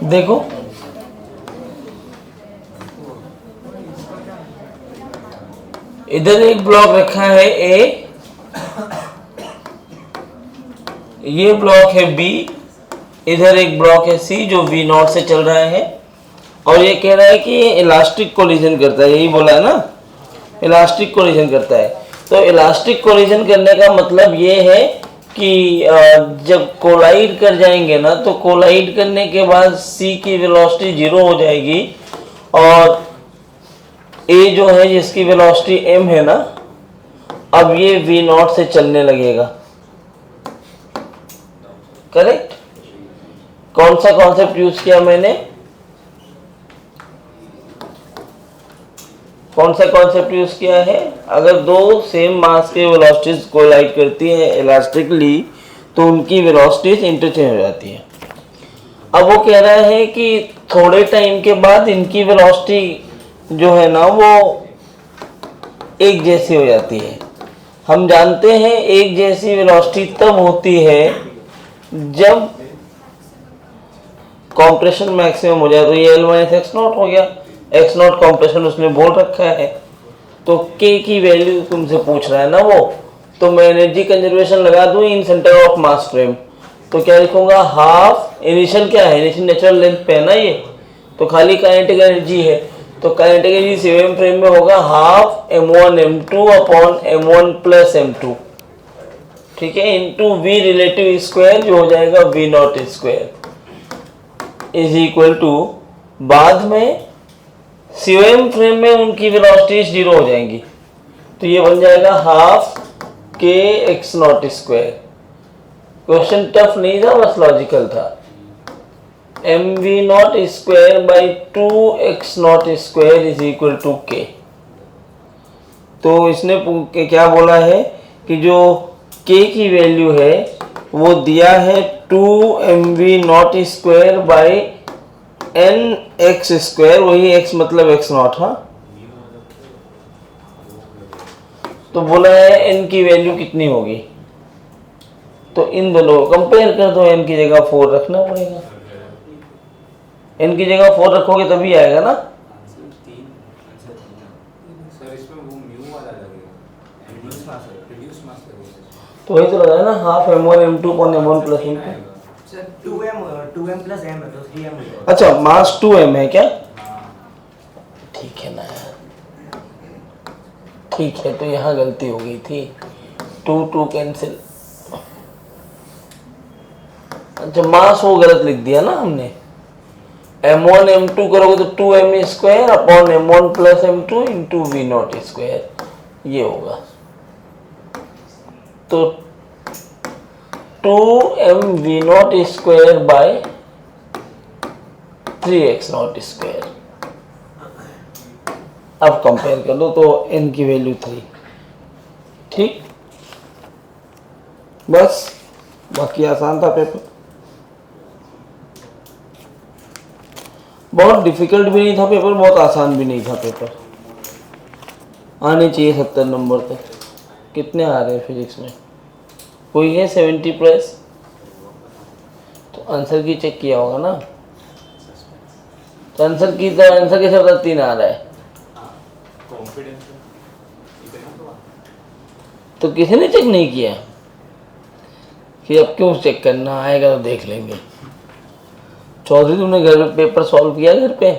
देखो इधर एक ब्लॉक रखा है ए, ये ब्लॉक है बी, इधर एक ब्लॉक है सी जो वी नॉट से चल रहा है, और ये कह रहा है कि ये इलास्टिक कोलिजन करता है, यही बोला है ना, इलास्टिक कोलिजन करता है। तो इलास्टिक कोलिजन करने का मतलब ये है कि जब कोलाइड कर जाएंगे ना, तो कोलाइड करने के बाद सी की वेलोसिटी 0 हो जाएगी, और ए जो है जिसकी वेलोसिटी m है ना, अब ये वी नॉट से चलने लगेगा। करेक्ट। कौन सा कॉन्सेप्ट यूज किया मैंने, कौन सा कॉन्सेप्ट यूज किया है, अगर दो सेम मास के वेलोसिटीज कोलाइड करती है इलास्टिकली तो उनकी वेलोसिटीज इंटरचेंज हो जाती है। अब वो कह रहा है कि थोड़े टाइम के बाद इनकी वेलोसिटी जो है ना वो एक जैसी हो जाती है। हम जानते हैं एक जैसी वेलोसिटी तब होती है जब कॉम्प्रेशन मैक्सिमम हो जाए, तो ये L - x नॉट हो गया, x नॉट कॉम्प्रेशन उसने बोल रखा है, तो k की वैल्यू तुमसे पूछ रहा है ना वो, तो मैं एनर्जी कंजर्वेशन लगा दूं इन सेंटर ऑफ मास फ्रेम, तो क्या लिखूंगा, हाफ इनिशियल क्या है, इनिशियल नेचुरल लेंथ पे है ना ये, तो खाली काइनेटिक एनर्जी है, तो काइनेटिक एनर्जी सीएम फ्रेम में होगा half m1 m2 upon m1 plus m2, ठीक है, इनटू v रिलेटिव स्क्वायर जो हो जाएगा v not square is equal to, बाद में सीएम फ्रेम में उनकी वेलोसिटीज 0 हो जाएंगी, तो ये बन जाएगा half k x not square. Question tough नहीं था, बस लॉजिकल था। mv not square by 2x not square is equal to k। तो इसने क्या बोला है कि जो k की वैल्यू है वो दिया है 2mv not square by n x square, वही x मतलब x नॉट, हाँ, तो बोला है n की वैल्यू कितनी होगी, तो इन दोनों को कंपेयर कर दो, n की जगह 4 रखना पड़ेगा, n की जगह 4 रखोगे तभी आएगा ना, तो वही तो लगा है ना, half m1 m2 upon m1 plus m2, 2m plus m है तो 3m है। अच्छा मास 2m है क्या, ठीक है ना यार, ठीक है, तो यहाँ गलती हो गई थी, 2 कैंसिल, अच्छा मास वो गलत लिख दिया ना हमने, m1 m2 करोगे तो 2m square upon m1 plus m2 into V not square, ये होगा, तो 2mv not square by 3x not square. अब कंपेयर कर लो तो n की वैल्यू 3, ठीक, बस, बाकी आसान था पेपर, बहुत डिफिकल्ट भी नहीं था पेपर, बहुत आसान भी नहीं था पेपर, आने चाहिए 70 नंबर तक। कितने आ रहे हैं फिजिक्स में, कोई है 70 प्लस, तो आंसर की चेक किया होगा ना, तो आंसर के साथ 3 आ रहा है, तो किसी ने चेक नहीं किया कि अब क्यों चेक करना, आएगा तो देख लेंगे। चौधरी तुमने घर पे पेपर सॉल्व किया घर पे,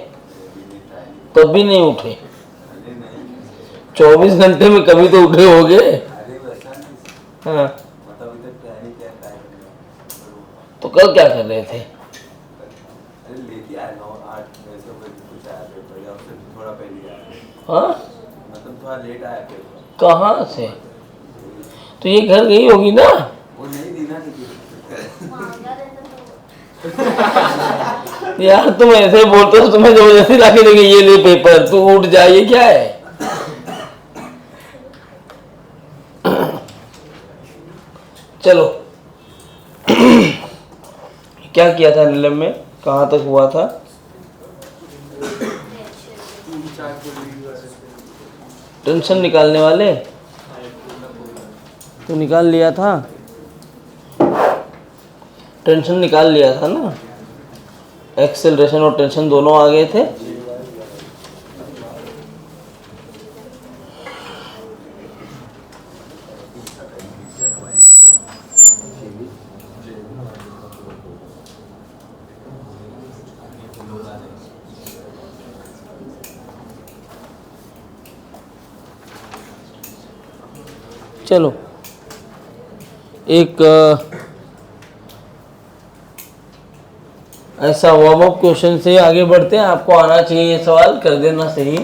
तब भी नहीं उठे, 24 घंटे में कभी तो उठे होगे, हाँ, तो कल क्या कर रहे थे, हाँ, कहाँ से, तो ये घर गई होगी ना, यार तुम ऐसे बोलते हो, तुम्हें जबरदस्ती लाके देंगे ये ले पेपर, तू उठ जा, ये क्या है, चलो क्या किया था नीलम में, कहाँ तक हुआ था, टेंशन निकालने वाले तो निकाल लिया था, टेंशन निकाल लिया था ना, एक्सेलरेशन और टेंशन दोनों आ गए थे। चलो एक ऐसा वार्म अप क्वेश्चन से आगे बढ़ते हैं। आपको आना चाहिए ये सवाल, कर देना सही।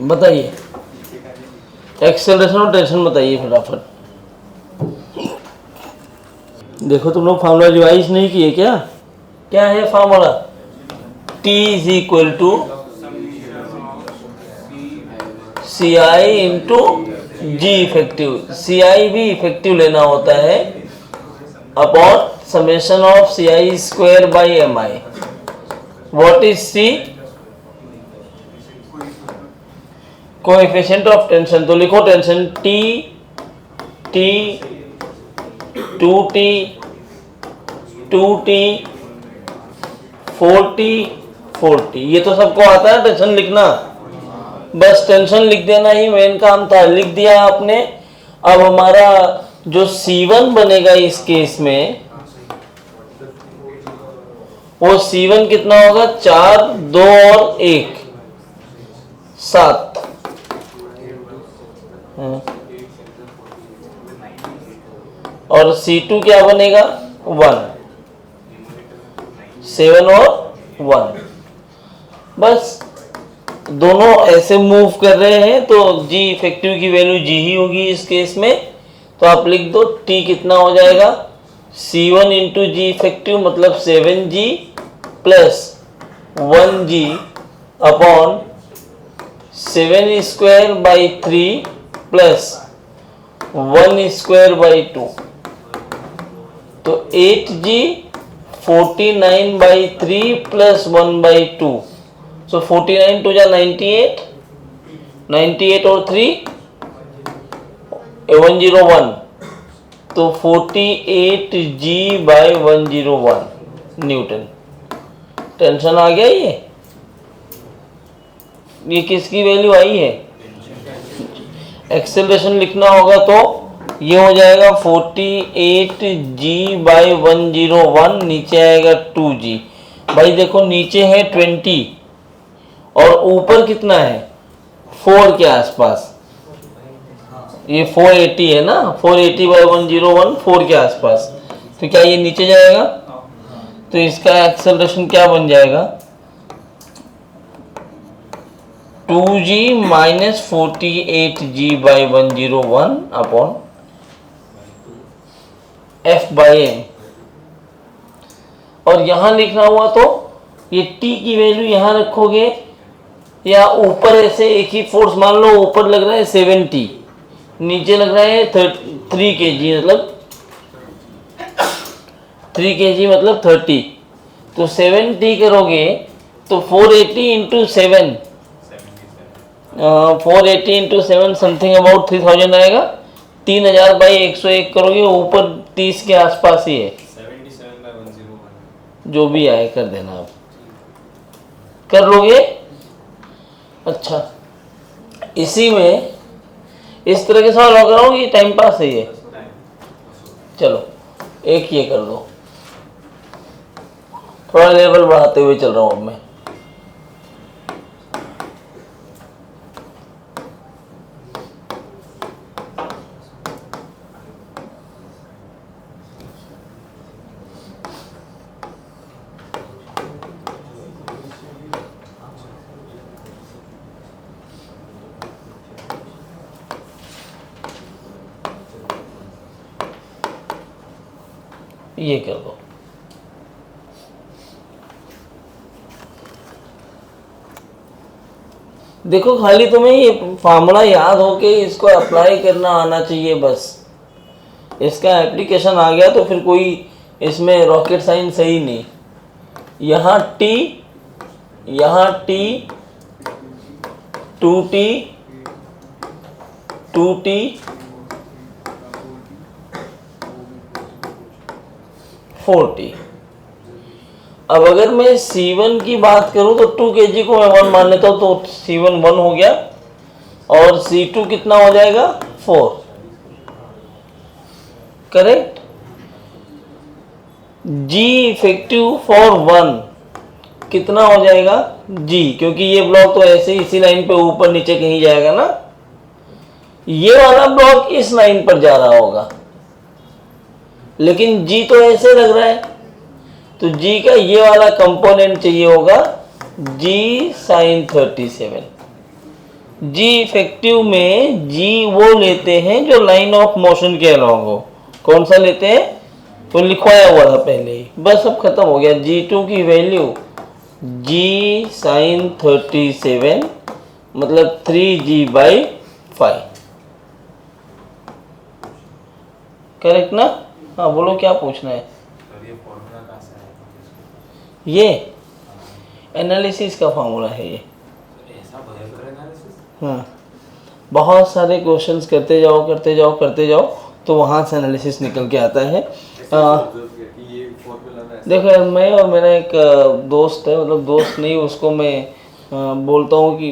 बताइए एक्सेलरेशन और टेंशन बताइए फटाफट। देखो तुम लोग फार्मूला रिवाइज नहीं किए क्या? क्या है formula? T is equal to C I into G effective. C I भी इफेक्टिव लेना होता है upon summation of C I square by M I. What is C? Coefficient of tension. तो लिखो tension T, T, 2t, 2t, 4t, 4t। ये तो सबको आता है टेंशन लिखना, बस टेंशन लिख देना ही मेन काम था। लिख दिया आपने। अब हमारा जो C1 बनेगा इस केस में, वो C1 कितना होगा? 4, 2 और 1, 7। और C2 क्या बनेगा? 1, 7 और 1। बस दोनों ऐसे मूव कर रहे हैं तो G इफेक्टिव की वैल्यू G ही होगी इस केस में। तो आप लिख दो T कितना हो जाएगा? C1 इंटू G इफेक्टिव मतलब 7G plus 1G upon 7 square by 3 plus 1 square by 2। तो 8G 49 by 3 plus 1 by 2। So 49 टू जा 98, 98 और 3 101। तो 48G बाई 101 न्यूटन। टेंशन आ गया। ये किसकी वैल्यू आई है? एक्सेलरेशन लिखना होगा तो ये हो जाएगा 48G बाई 101, नीचे आएगा 2G। भाई देखो नीचे है 20 और ऊपर कितना है? 4 के आसपास। ये 480 है ना, 480 बाई 101 4 के आसपास। तो क्या ये नीचे जाएगा? तो इसका एक्सेलरेशन क्या बन जाएगा? 2G minus 48G by 101 upon F by M. और यहां लिखना हुआ तो ये T की वैल्यू यहां रखोगे या ऊपर ऐसे एक ही फोर्स मान लो, ऊपर लग रहा है 70, नीचे लग रहा है 3 kg मतलब 3 kg मतलब 30। तो 70 करोगे तो 480 इंटू 7, 480 इंटू 7 समथिंग अबाउट 3000 आएगा। 3000 बाई 101 करोगे, ऊपर 30 के आसपास ही है। 77 बाई 101 जो भी आए कर देना, आप कर लोगे। अच्छा, इसी में इस तरह के सवाल अगर हो ये टाइम पास है ये। चलो एक ये कर दो, थोड़ा लेवल बढ़ाते हुए चल रहा हूं अब मैं। ये कर दो। देखो खाली तुम्हें ये फार्मूला याद हो के इसको अप्लाई करना आना चाहिए बस। इसका एप्लीकेशन आ गया तो फिर कोई इसमें रॉकेट साइंस है ही नहीं। यहाँ टी, यहाँ टी, 2t, 2t, 4t। अब अगर मैं C1 की बात करूं तो 2 kg को मैं 1 मान लेता हूं, तो C1 1 हो गया और C2 कितना हो जाएगा 4, करेक्ट। G इफेक्टिव फॉर 1 कितना हो जाएगा G, क्योंकि ये ब्लॉक तो ऐसे ही इसी लाइन पे ऊपर नीचे कहीं जाएगा ना, ये वाला ब्लॉक इस लाइन पर जा रहा होगा, लेकिन G तो ऐसे लग रहा है, तो G का ये वाला कंपोनेंट चाहिए होगा G sin 37। G इफेक्टिव में G वो लेते हैं जो लाइन ऑफ मोशन के अलॉन्ग हो। कौन सा लेते हैं, तो लिखवाया हुआ था पहले ही, बस अब खत्म हो गया। G2 की वैल्यू G sin 37 मतलब 3G/5, करेक्ट ना। हाँ बोलो क्या पूछना है। और ये फॉर्मूला कहाँ से आया? ये एनालिसिस का फॉर्मूला है ये। ऐसा भयंकर एनालिसिस? हाँ, बहुत सारे क्वेश्चंस करते जाओ करते जाओ करते जाओ तो वहाँ से एनालिसिस निकल के आता है। ये फॉर्मूला में ऐसा देखो यार, मैं और मेरा एक दोस्त है, मतलब दोस्त नहीं, उसको मैं बोलता हूँ कि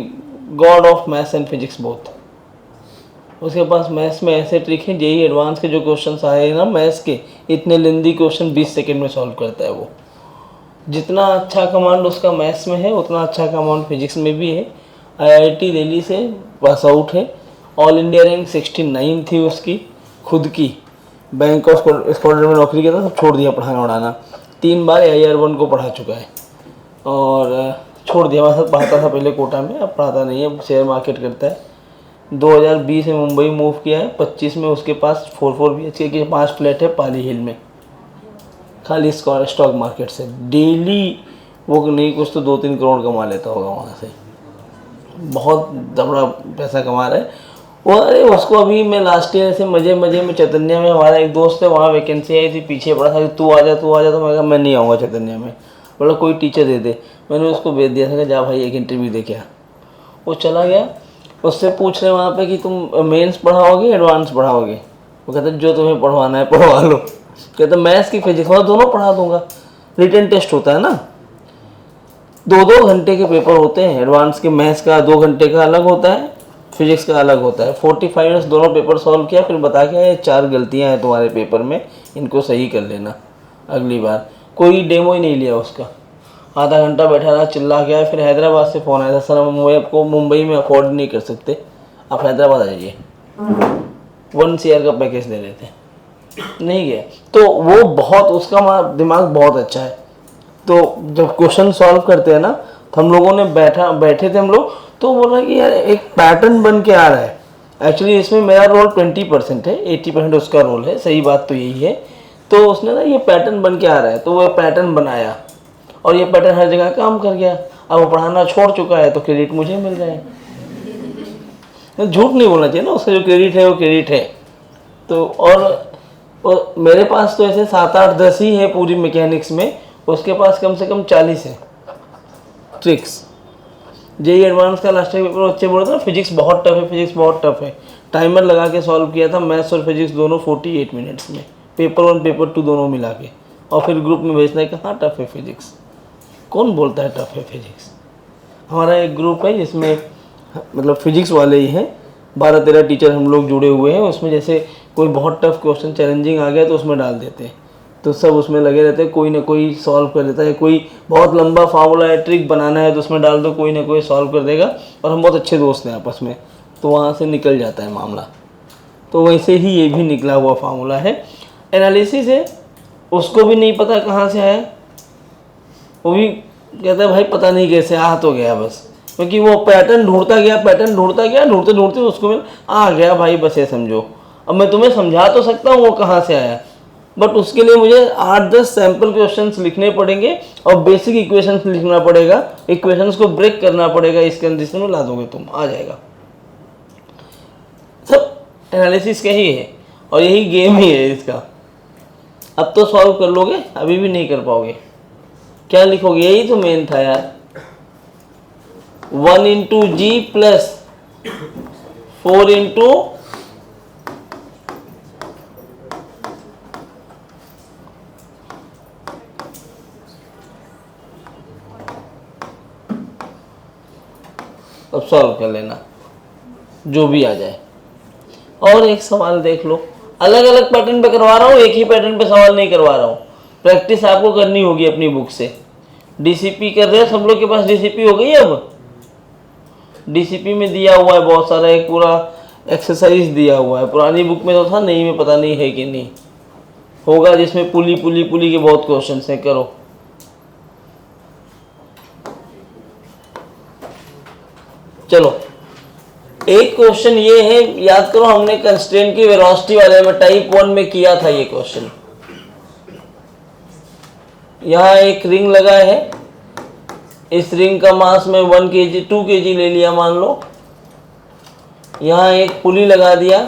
God of maths and physics both. उसके पास मैथ्स में ऐसे ट्रिक है, जेई एडवांस के जो क्वेश्चंस आए हैं ना मैथ्स के, इतने लेंदी क्वेश्चन 20 सेकंड में सॉल्व करता है वो। जितना अच्छा कमांड उसका मैथ्स में है उतना अच्छा कमांड फिजिक्स में भी है। IIT दिल्ली से पास आउट है, ऑल इंडिया रैंक 69 थी उसकी खुद की। बैंक ऑफ स्कॉटलैंड में नौकरी किया था, सब छोड़ दिया पढ़ाना उड़ाना। 3 बार AIR1 को पढ़ा चुका है और छोड़ दिया। हमारे साथ पढ़ाता था पहले कोटा में, अब पढ़ाता नहीं है, शेयर मार्केट करता है। 2020 में मुंबई मूव किया है, 25 में उसके पास 4 BHK की 5 फ्लैट है पाली हिल में, खाली स्टॉक मार्केट से। डेली वो नहीं कुछ तो 2-3 करोड़ कमा लेता होगा वहाँ से, बहुत तगड़ा पैसा कमा रहा है वो। अरे उसको अभी मैं लास्ट ईयर से मजे में चैतन्य में, हमारा एक दोस्त है वहाँ वैकेंसी आई थी, पीछे पड़ा था कि तू आ जा तो मैं कहा मैं नहीं आऊँगा चैतन्य में, बोला कोई टीचर दे दे। मैंने उसको भेज दिया था कि जा भाई एक इंटरव्यू दे के आ। वो चला गया, उससे पूछ रहे वहाँ पे कि तुम मेंस पढ़ाओगे एडवांस पढ़ाओगे। वो कहते जो तुम्हें पढ़वाना है पढ़वा लो। कहते मैथ्स की फिजिक्स वाला दोनों पढ़ा दूंगा। रिटन टेस्ट होता है ना, 2-2 घंटे के पेपर होते हैं। एडवांस के मैथ्स का 2 घंटे का अलग होता है, फिजिक्स का अलग होता है। 45 मिनट्स दोनों पेपर सॉल्व किया, फिर बता के ये 4 गलतियाँ हैं तुम्हारे पेपर में, इनको सही कर लेना अगली बार। कोई डेमो ही नहीं लिया उसका, आधा घंटा बैठा रहा, चिल्ला गया। फिर हैदराबाद से फ़ोन आया था, सर हम आपको मुंबई में अफोर्ड नहीं कर सकते, आप हैदराबाद आ जाइए। 1 CR का पैकेज दे रहे थे, नहीं गया। तो वो बहुत, उसका दिमाग बहुत अच्छा है। तो जब क्वेश्चन सॉल्व करते हैं ना, तो हम लोगों ने बैठे थे हम लोग, तो बोल रहा कि यार एक पैटर्न बन के आ रहा है। एक्चुअली इसमें मेरा रोल 20% है, 80% उसका रोल है, सही बात तो यही है। तो उसने ना ये पैटर्न बन के आ रहा है, तो वो पैटर्न बनाया और ये पैटर्न हर जगह काम कर गया। अब वो पढ़ाना छोड़ चुका है तो क्रेडिट मुझे मिल रहा है। झूठ नहीं बोलना चाहिए ना, उसका जो क्रेडिट है वो क्रेडिट है। तो और मेरे पास तो ऐसे 7-8-10 ही है पूरी मैकेनिक्स में, उसके पास कम से कम 40 है ट्रिक्स। जेई एडवांस का लास्ट ईयर पेपर बच्चे बोल रहे थे ना फिजिक्स बहुत टफ है, फिजिक्स बहुत टफ है। टाइमर लगा के सॉल्व किया था मैथ्स और फिजिक्स दोनों 48 मिनट्स में, पेपर 1 पेपर 2 दोनों मिला के। और फिर ग्रुप में भेजना है कि हाँ टफ है फिजिक्स। कौन बोलता है टफ है फिजिक्स? हमारा एक ग्रुप है जिसमें मतलब फिजिक्स वाले ही हैं, 12-13 टीचर हम लोग जुड़े हुए हैं। उसमें जैसे कोई बहुत टफ क्वेश्चन चैलेंजिंग आ गया तो उसमें डाल देते हैं, तो सब उसमें लगे रहते हैं, कोई ना कोई सॉल्व कर देता है। कोई बहुत लंबा फार्मूला है, ट्रिक बनाना है, तो उसमें डाल दो, कोई ना कोई सॉल्व कर देगा। और हम बहुत अच्छे दोस्त हैं आपस में, तो वहाँ से निकल जाता है मामला। तो वैसे ही ये भी निकला हुआ फार्मूला है। एनालिसिस है, उसको भी नहीं पता कहाँ से आया, वो भी कहता है भाई पता नहीं कैसे आ तो गया बस, क्योंकि वो पैटर्न ढूंढता गया, ढूंढते ढूंढते उसको आ गया भाई, बस ये समझो। अब मैं तुम्हें समझा तो सकता हूँ वो कहाँ से आया, बट उसके लिए मुझे 8-10 सैम्पल क्वेश्चंस लिखने पड़ेंगे और बेसिक इक्वेशंस लिखना पड़ेगा, इक्वेशंस को ब्रेक करना पड़ेगा, इस कंडीशन में ला दोगे तुम, आ जाएगा। सब एनालिसिस का ही है और यही गेम ही है इसका। अब तो सॉल्व कर लोगे, अभी भी नहीं कर पाओगे। क्या लिखोगे, यही तो मेन था यार। 1 इंटू जी प्लस 4 इंटू अब सॉल्व कर लेना जो भी आ जाए। और एक सवाल देख लो, अलग अलग पैटर्न पे करवा रहा हूँ, एक ही पैटर्न पे सवाल नहीं करवा रहा हूँ। प्रैक्टिस आपको करनी होगी अपनी बुक से। डीसीपी कर रहे हो, सब लोग के पास डीसीपी हो गई है। अब डीसीपी में दिया हुआ है बहुत सारा, एक पूरा एक्सरसाइज दिया हुआ है। पुरानी बुक में तो था नहीं, में पता नहीं है कि नहीं होगा, जिसमें पुली पुली पुली के बहुत क्वेश्चन हैं। करो चलो, एक क्वेश्चन ये है, याद करो हमने कंस्ट्रेंट की वेलोसिटी वाले में टाइप 1 में किया था ये क्वेश्चन। यहाँ एक रिंग लगा है, इस रिंग का मास में 1 kg 2 kg ले लिया मान लो। यहाँ एक पुली लगा दिया,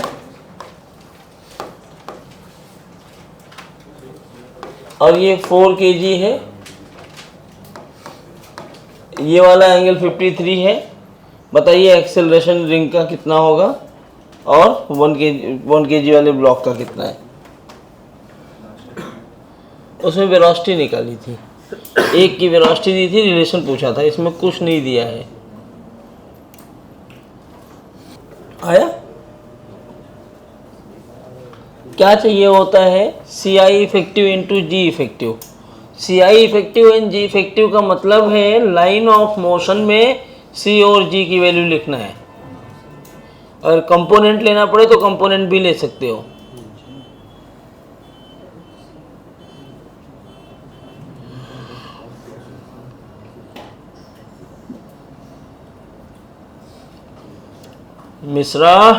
और ये 4 kg है। ये वाला एंगल 53 है। बताइए एक्सेलरेशन रिंग का कितना होगा और 1 kg वाले ब्लॉक का कितना है। उसमें वेलोसिटी निकाली थी, एक की वेलोसिटी दी थी, रिलेशन पूछा था, इसमें कुछ नहीं दिया है। आया? क्या चाहिए होता है, C I effective into G effective. C I effective and G effective का मतलब है लाइन ऑफ मोशन में सी और जी की वैल्यू लिखना है। अगर कंपोनेंट लेना पड़े तो कंपोनेंट भी ले सकते हो। मिश्रा,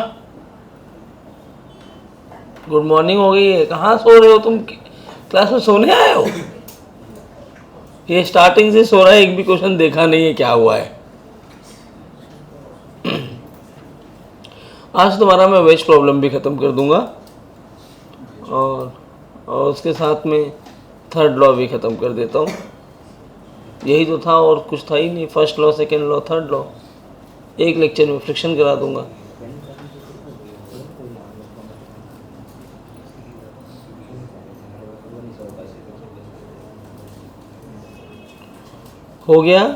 गुड मॉर्निंग हो गई है। कहाँ सो रहे हो तुम, क्लास में सोने आए हो? ये स्टार्टिंग से सो रहा है, एक भी क्वेश्चन देखा नहीं है क्या हुआ है। आज तुम्हारा मैं वेज प्रॉब्लम भी ख़त्म कर दूंगा और उसके साथ में थर्ड लॉ भी ख़त्म कर देता हूँ। यही तो था और कुछ था ही नहीं। First law, second law, third law, एक लेक्चर में फ्रिक्शन करा दूंगा। हो गया?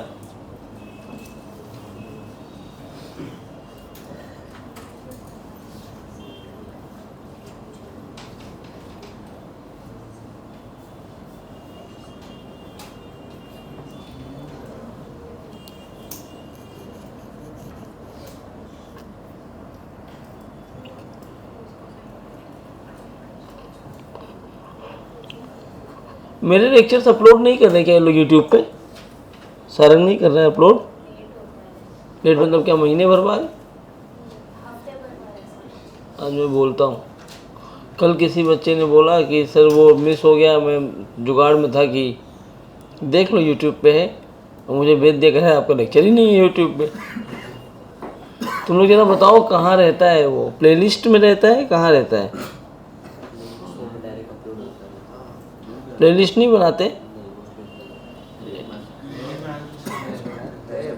मेरे लेक्चर्स अपलोड नहीं कर रहे क्या लोग यूट्यूब पे? सारंग नहीं कर रहे हैं अपलोड? डेट मतलब क्या, महीने भर बाद? आज मैं बोलता हूँ। कल किसी बच्चे ने बोला कि सर वो मिस हो गया, मैं जुगाड़ में था कि देख लो यूट्यूब पे है, और मुझे भेज दिया कहा आपका लेक्चर ही नहीं है यूट्यूब पे। तुम लोग जरा बताओ कहाँ रहता है वो, प्लेलिस्ट में रहता है, कहाँ रहता है? प्लेलिस्ट नहीं बनाते?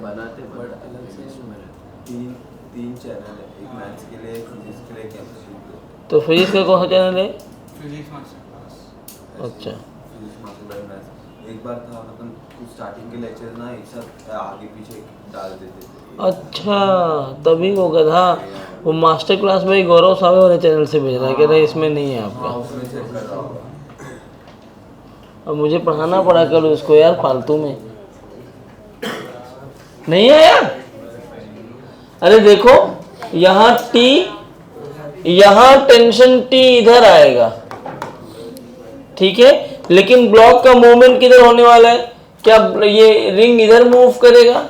बनाते बट अलग से तीन चैनल है, एक मैथ्स के लिए, एक फिजिक्स के लिए, केमिस्ट्री के लिए। तो फिजिक्स का कौन सा चैनल है? Physics master class. अच्छा, फिजिक्स मास्टर बाय मैथ्स। एक बार था मतलब कुछ स्टार्टिंग के लेक्चर ना एक साथ आगे पीछे डाल देते थे। अच्छा, तभी वो गधा वो मास्टर क्लास भाई गौरव सावे वाले चैनल से भेज रहा है, कह रहा है इसमें नहीं है आपका। उसमें चेक कर रहा होगा। अब मुझे पढ़ाना पड़ा कल उसको यार, फालतू में नहीं आया। अरे देखो यहाँ टी, यहाँ टेंशन टी इधर आएगा, ठीक है, लेकिन ब्लॉक का मूवमेंट किधर होने वाला है? क्या ये रिंग इधर मूव करेगा?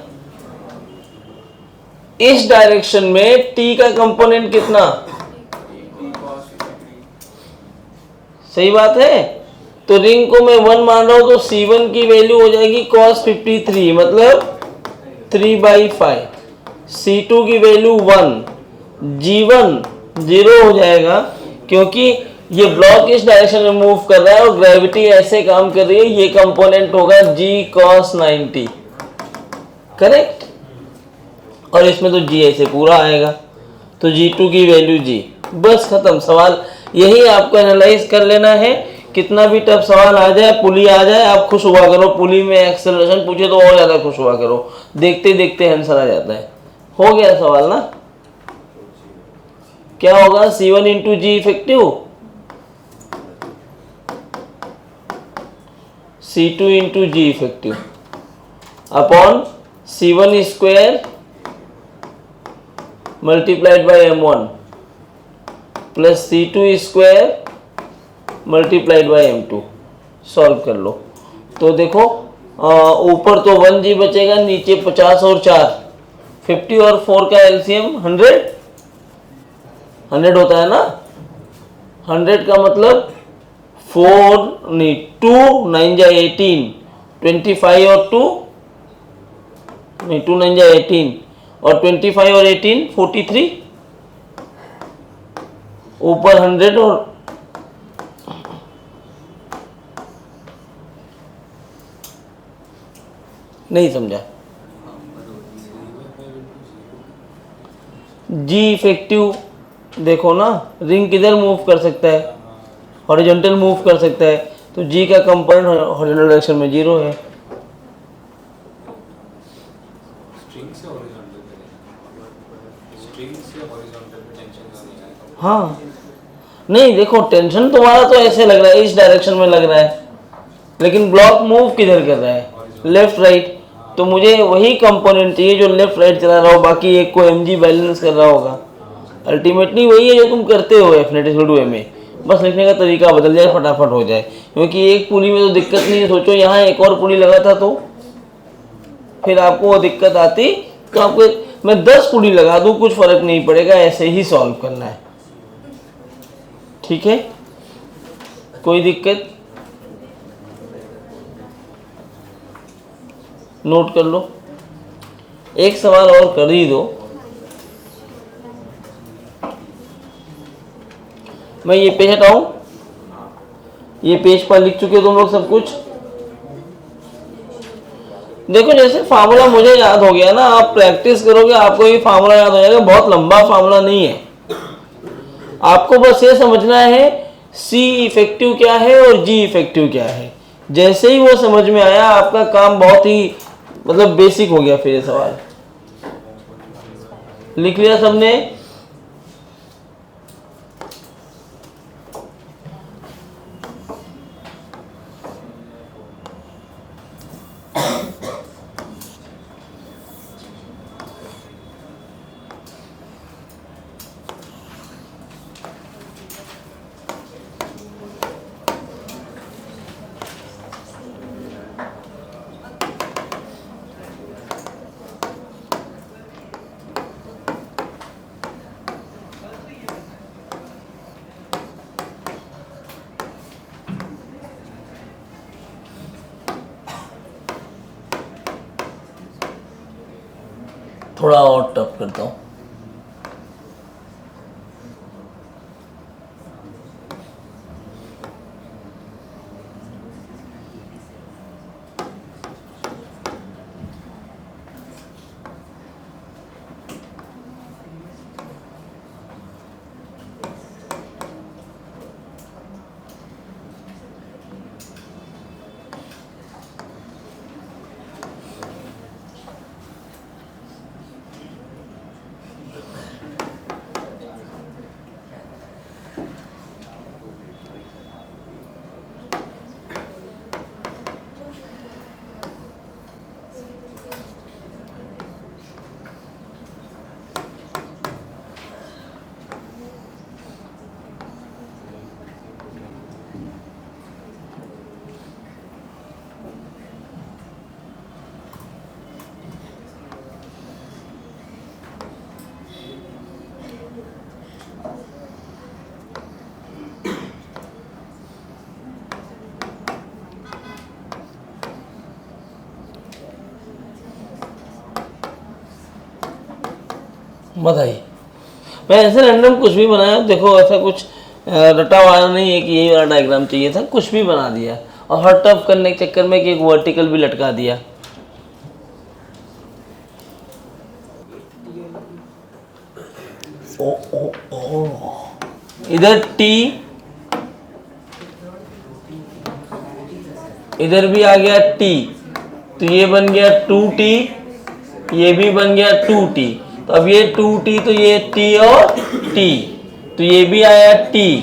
इस डायरेक्शन में टी का कंपोनेंट कितना? सही बात है। तो रिंग को मैं 1 मान रहा हूं तो C1 की वैल्यू हो जाएगी cos 53 मतलब 3/5। C2 की वैल्यू 1, G1 0 हो जाएगा क्योंकि ये ब्लॉक इस डायरेक्शन में मूव कर रहा है और ग्रेविटी ऐसे काम कर रही है। ये कंपोनेंट होगा G cos 90, करेक्ट। और इसमें तो G ऐसे पूरा आएगा, तो G2 की वैल्यू G। बस खत्म सवाल। यही आपको एनालाइज कर लेना है। कितना भी टफ सवाल आ जाए, पुली आ जाए, आप खुश हुआ करो। पुली में एक्सेलरेशन पूछे तो और ज्यादा खुश हुआ करो, देखते देखते आंसर आ जाता है। हो गया सवाल ना। क्या होगा C1 into G effective, C2 into G effective upon C1 square multiplied by M1 plus C2 square multiplied by M2। Solve कर लो तो देखो ऊपर तो 1G बचेगा, नीचे 50 और 4 50 और 4 का एलसीएम 100 होता है ना। 100 का मतलब 4 नहीं 2 9 जा 18, 25 और 2 नहीं 2 9 जा 18 और 25 और 18 43, ऊपर 100 और नहीं समझा। जी इफेक्टिव देखो ना, रिंग किधर मूव कर सकता है, हॉरिजॉन्टल मूव कर सकता है, तो जी का कंपोनेंट हॉरिजॉन्टल डायरेक्शन में 0 है। हाँ नहीं देखो, टेंशन तुम्हारा तो ऐसे लग रहा है, इस डायरेक्शन में लग रहा है, लेकिन ब्लॉक मूव किधर कर रहा है, लेफ्ट राइट। तो मुझे वही कंपोनेंट चाहिए जो लेफ्ट राइट चला रहा हो, बाकी एक को mg बैलेंस कर रहा होगा। अल्टीमेटली वही है जो तुम करते हो एफनेटिक वे में, बस लिखने का तरीका बदल जाए, फटाफट हो जाए। क्योंकि एक पुली में तो दिक्कत नहीं है, सोचो यहाँ एक और पुली लगा था तो फिर आपको वो दिक्कत आती, तो आपको मैं 10 पुली लगा दूँ कुछ फर्क नहीं पड़ेगा, ऐसे ही सॉल्व करना है। ठीक है, कोई दिक्कत? नोट कर लो, एक सवाल और कर ही दो। मैं ये पेज हटाऊं, ये पेज पर लिख चुके हो तुम लोग सब कुछ। देखो जैसे फार्मूला मुझे याद हो गया ना, आप प्रैक्टिस करोगे आपको ये फार्मूला याद हो जाएगा। बहुत लंबा फार्मूला नहीं है, आपको बस ये समझना है सी इफेक्टिव क्या है और जी इफेक्टिव क्या है। जैसे ही वो समझ में आया आपका काम बहुत ही मतलब बेसिक हो गया। फिर ये सवाल लिख लिया सबने? थोड़ा और टफ करता हूँ। बताइए। मैं ऐसे रैंडम कुछ भी बनाया, देखो ऐसा कुछ रटा हुआ नहीं है कि यही वाला डायग्राम चाहिए था, कुछ भी बना दिया और हर टफ करने के चक्कर में कि एक वर्टिकल भी लटका दिया। ओ ओ ओ इधर T, इधर भी आ गया T, तो ये बन गया 2T, ये भी बन गया 2T। तो अब ये 2T, तो ये T और T, तो ये भी आया T,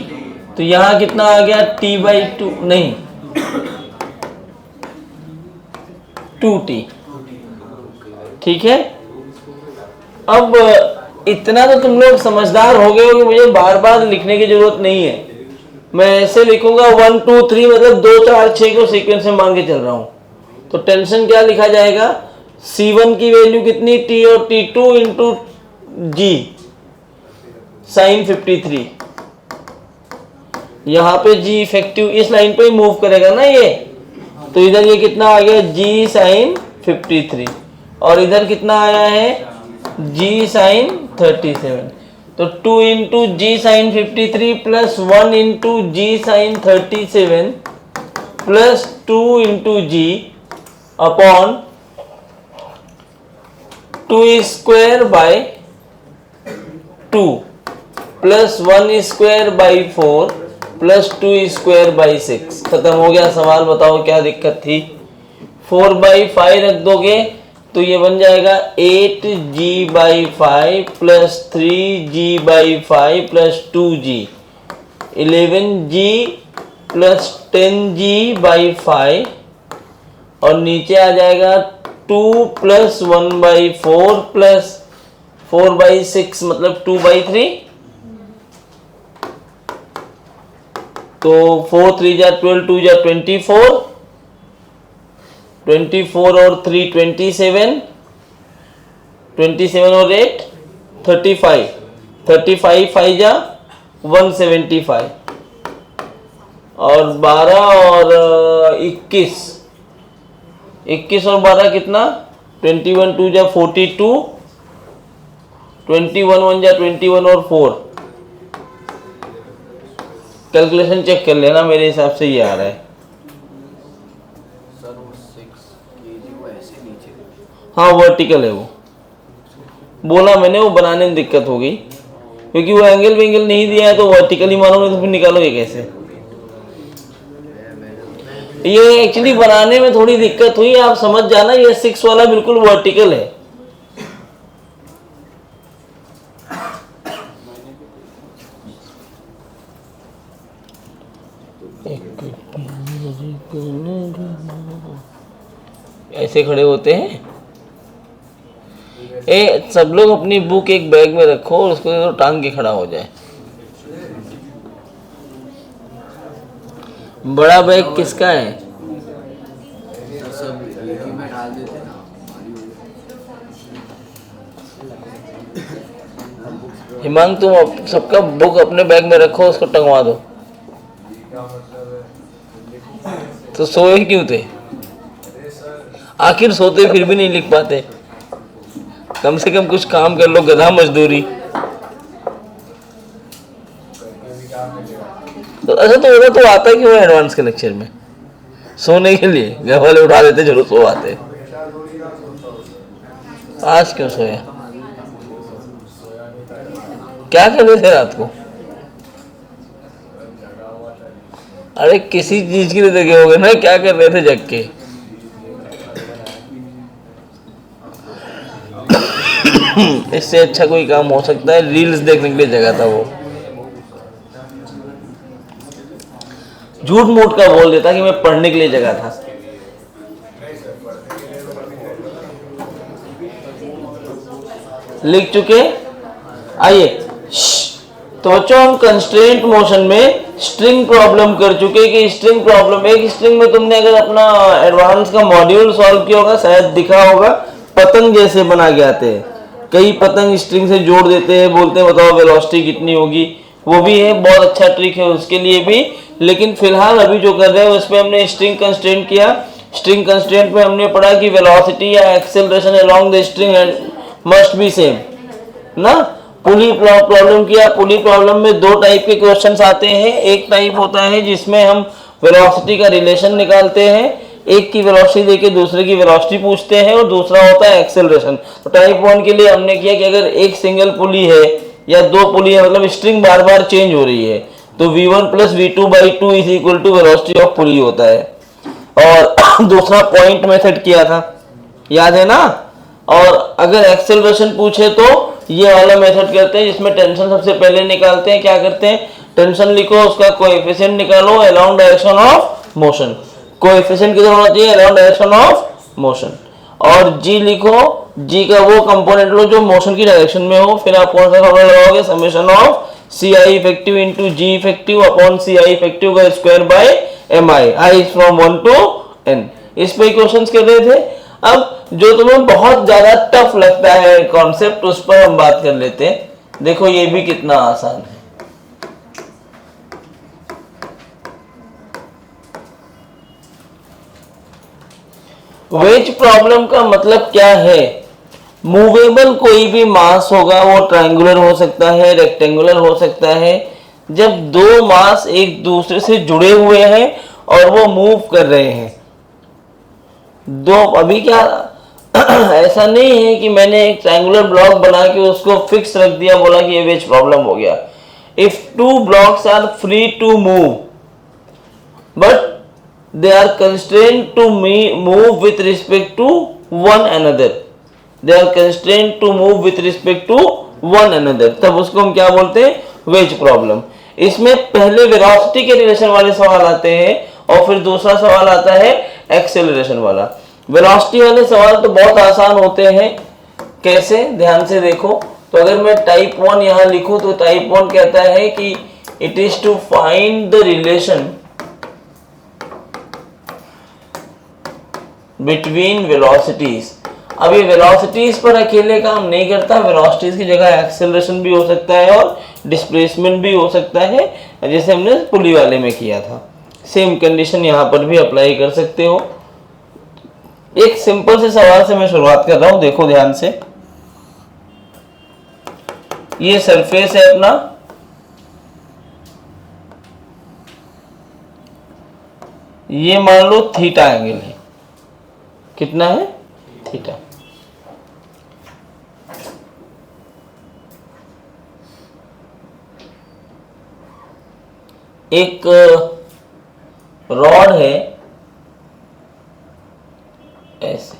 तो यहां कितना आ गया T/2, नहीं 2T। ठीक है, अब इतना तो तुम लोग समझदार हो गए हो कि मुझे बार बार लिखने की जरूरत नहीं है। मैं ऐसे लिखूंगा 1 2 3, मतलब 2 4 6 को सीक्वेंस में मान के चल रहा हूं। तो टेंशन क्या लिखा जाएगा, C1 की वैल्यू कितनी, T और T2 इंटू G साइन 53। यहां पे G इफेक्टिव इस लाइन पे ही मूव करेगा ना ये, तो इधर ये कितना आ गया G साइन 53, और इधर कितना आया है G साइन 37। तो 2 into G sine 53 plus 1 into G sine 37 plus 2 into G upon 2 square by 2 plus 1 square by 4 plus 2 square by 6। खत्म हो गया सवाल। बताओ क्या दिक्कत थी। 4/5 रख दोगे तो ये बन जाएगा 8G/5 plus 3G/5 plus 2G, 11G plus 10G/5, और नीचे आ जाएगा 2 प्लस 1/4 प्लस 4/6 मतलब 2/3। तो 4 3 जा 12, 2 जा 24, 24 और 3 27, 27 और 8 35, 35 5 जा 175, और 12 और 21, 21 और 12 कितना 21 2 जा 42, 21 1 जा 21 और 4। कैलकुलेशन चेक कर लेना, मेरे हिसाब से ये आ रहा है। हाँ वर्टिकल है वो, बोला मैंने, वो बनाने में दिक्कत होगी क्योंकि वो एंगल वेंगल नहीं दिया है, तो वर्टिकल ही मानोगे तो फिर निकालोगे कैसे। ये एक्चुअली बनाने में थोड़ी दिक्कत हुई, आप समझ जाना, ये 6 वाला बिल्कुल वर्टिकल है। ऐसे खड़े होते हैं। सब लोग अपनी बुक एक बैग में रखो और उसको तो टांग के खड़ा हो जाए। बड़ा बैग किसका है? हिमांग तुम सबका बुक अपने बैग में रखो, उसको टंगवा दो। तो सोए क्यों थे? आखिर सोते फिर भी नहीं लिख पाते, कम से कम कुछ काम कर लो, गधा मजदूरी। तो ऐसा तो होता तो आता क्यों है एडवांस के लेक्चर में? सोने के लिए घर वाले उठा देते, चलो सो आते। आज क्यों सोया? क्या कर रहे थे रात को? अरे किसी चीज के लिए देखे होगे ना, क्या कर रहे थे जग के? इससे अच्छा कोई काम हो सकता है? रील्स देखने के लिए जगह था वो। झूठ मूठ का बोल देता कि मैं पढ़ने के लिए जगह था। लिख चुके? आइए, तो बच्चों हम कंस्ट्रेंट मोशन में स्ट्रिंग प्रॉब्लम कर चुके कि स्ट्रिंग प्रॉब्लम, एक स्ट्रिंग में तुमने अगर अपना एडवांस का मॉड्यूल सॉल्व किया होगा, शायद दिखा होगा, पतंग जैसे बना के आते हैं। कई पतंग स्ट्रिंग से जोड़ देते हैं, बोलते हैं बताओ वेलोसिटी कितनी होगी, वो भी है, बहुत अच्छा ट्रिक है उसके लिए भी। लेकिन फिलहाल अभी जो कर रहे हैं उसमें हमने स्ट्रिंग कंस्ट्रेंट किया। स्ट्रिंग कंस्ट्रेंट में हमने पढ़ा कि वेलोसिटी या acceleration along the string must be same. ना। पुली प्रॉब्लम किया, पुली प्रॉब्लम में दो टाइप के क्वेश्चंस आते हैं। एक टाइप होता है जिसमें हम वेलोसिटी का रिलेशन निकालते हैं, एक की वेलोसिटी देके दूसरे की वेलोसिटी पूछते हैं, और दूसरा होता है एक्सेलरेशन। तो टाइप 1 के लिए हमने किया कि अगर एक सिंगल पुली है या दो पुली है, मतलब स्ट्रिंग बार बार चेंज हो रही है, तो v1 प्लस v2/2 is equal to velocity of pulley होता है। और दूसरा पॉइंट मेथड किया था, याद है ना। और अगर एक्सेलरेशन पूछे तो ये वाला मेथड करते हैं जिसमें टेंशन सबसे पहले निकालते हैं। क्या करते हैं, टेंशन लिखो, उसका कोएफिशिएंट निकालो along direction of motion. Coefficient किधर होना चाहिए, अलोंग डायरेक्शन ऑफ मोशन। और जी लिखो, जी का वो कंपोनेंट लो जो मोशन की डायरेक्शन में हो। फिर आप कौन सा फॉर्मूला लगाओगे, summation of C I effective into G effective upon C I effective का square by M I, I from 1 to n। इस पे क्वेश्चन कर रहे थे। अब जो तुम्हें बहुत ज्यादा टफ लगता है कॉन्सेप्ट, उस पर हम बात कर लेते हैं। देखो ये भी कितना आसान है। वेज प्रॉब्लम का मतलब क्या है, मूवेबल कोई भी मास होगा, वो ट्रायंगुलर हो सकता है, रेक्टेंगुलर हो सकता है। जब दो मास एक दूसरे से जुड़े हुए हैं और वो मूव कर रहे हैं, दो, अभी क्या ऐसा नहीं है कि मैंने एक ट्रायंगुलर ब्लॉक बना के उसको फिक्स रख दिया, बोला कि ये वेज प्रॉब्लम हो गया। If two blocks are free to move but they are constrained to move with respect to one another, they are constrained to move with respect to one another, तब उसको हम क्या बोलते हैं, वेज प्रॉब्लम। इसमें पहले वेलोसिटी के relation वाले सवाल आते हैं और फिर दूसरा सवाल आता है एक्सेलरेशन वाला। वेलोसिटी वाले सवाल तो बहुत आसान होते हैं, कैसे, ध्यान से देखो। तो अगर मैं टाइप 1 यहां लिखूं तो टाइप 1 कहता है कि it is to find the relation between velocities. अब ये वेलोसिटीज पर अकेले काम नहीं करता, वेलोसिटीज की जगह एक्सेलरेशन भी हो सकता है और डिस्प्लेसमेंट भी हो सकता है, जैसे हमने पुली वाले में किया था। सेम कंडीशन यहाँ पर भी अप्लाई कर सकते हो। एक सिंपल से सवाल से मैं शुरुआत कर रहा हूं, देखो ध्यान से। ये सरफेस है अपना, ये मान लो थीटा एंगल है, कितना है, थीटा। एक रॉड है ऐसे,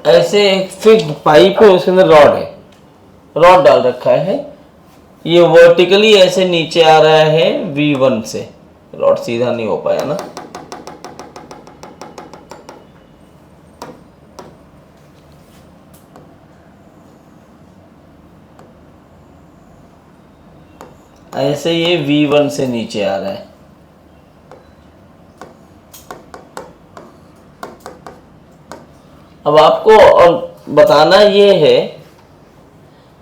ऐसे एक फिक्स्ड पाइप है, उसके अंदर रॉड है, रॉड डाल रखा है। ये वर्टिकली ऐसे नीचे आ रहा है V1 से, रॉड सीधा नहीं हो पाया ना। ऐसे ये V1 से नीचे आ रहा है। अब आपको और बताना ये है,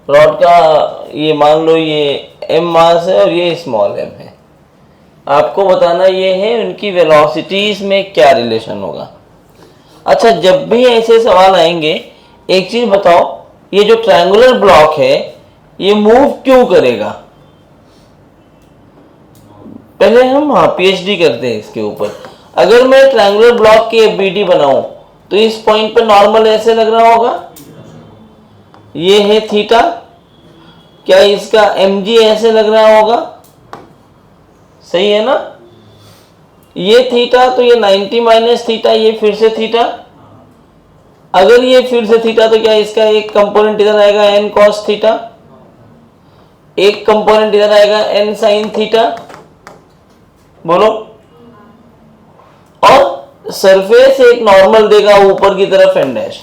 रॉड का ये मान लो ये m मास है और ये स्मॉल m है। आपको बताना ये है उनकी वेलोसिटीज में क्या रिलेशन होगा। अच्छा, जब भी ऐसे सवाल आएंगे एक चीज बताओ, ये जो ट्रायंगुलर ब्लॉक है ये मूव क्यों करेगा। पहले हम पीएचडी करते हैं इसके ऊपर। अगर मैं ट्रायंगुलर ब्लॉक की बीडी बनाऊं तो इस पॉइंट पे नॉर्मल ऐसे लग रहा होगा, ये है थीटा, क्या इसका mg ऐसे लग रहा होगा, सही है ना। ये थीटा तो ये 90 माइनस थीटा, ये फिर से थीटा। अगर ये फिर से थीटा तो क्या इसका एक कंपोनेंट इधर आएगा n cos थीटा, एक कंपोनेंट इधर आएगा n sin थीटा, बोलो। और सरफेस एक नॉर्मल देगा ऊपर की तरफ n डैश।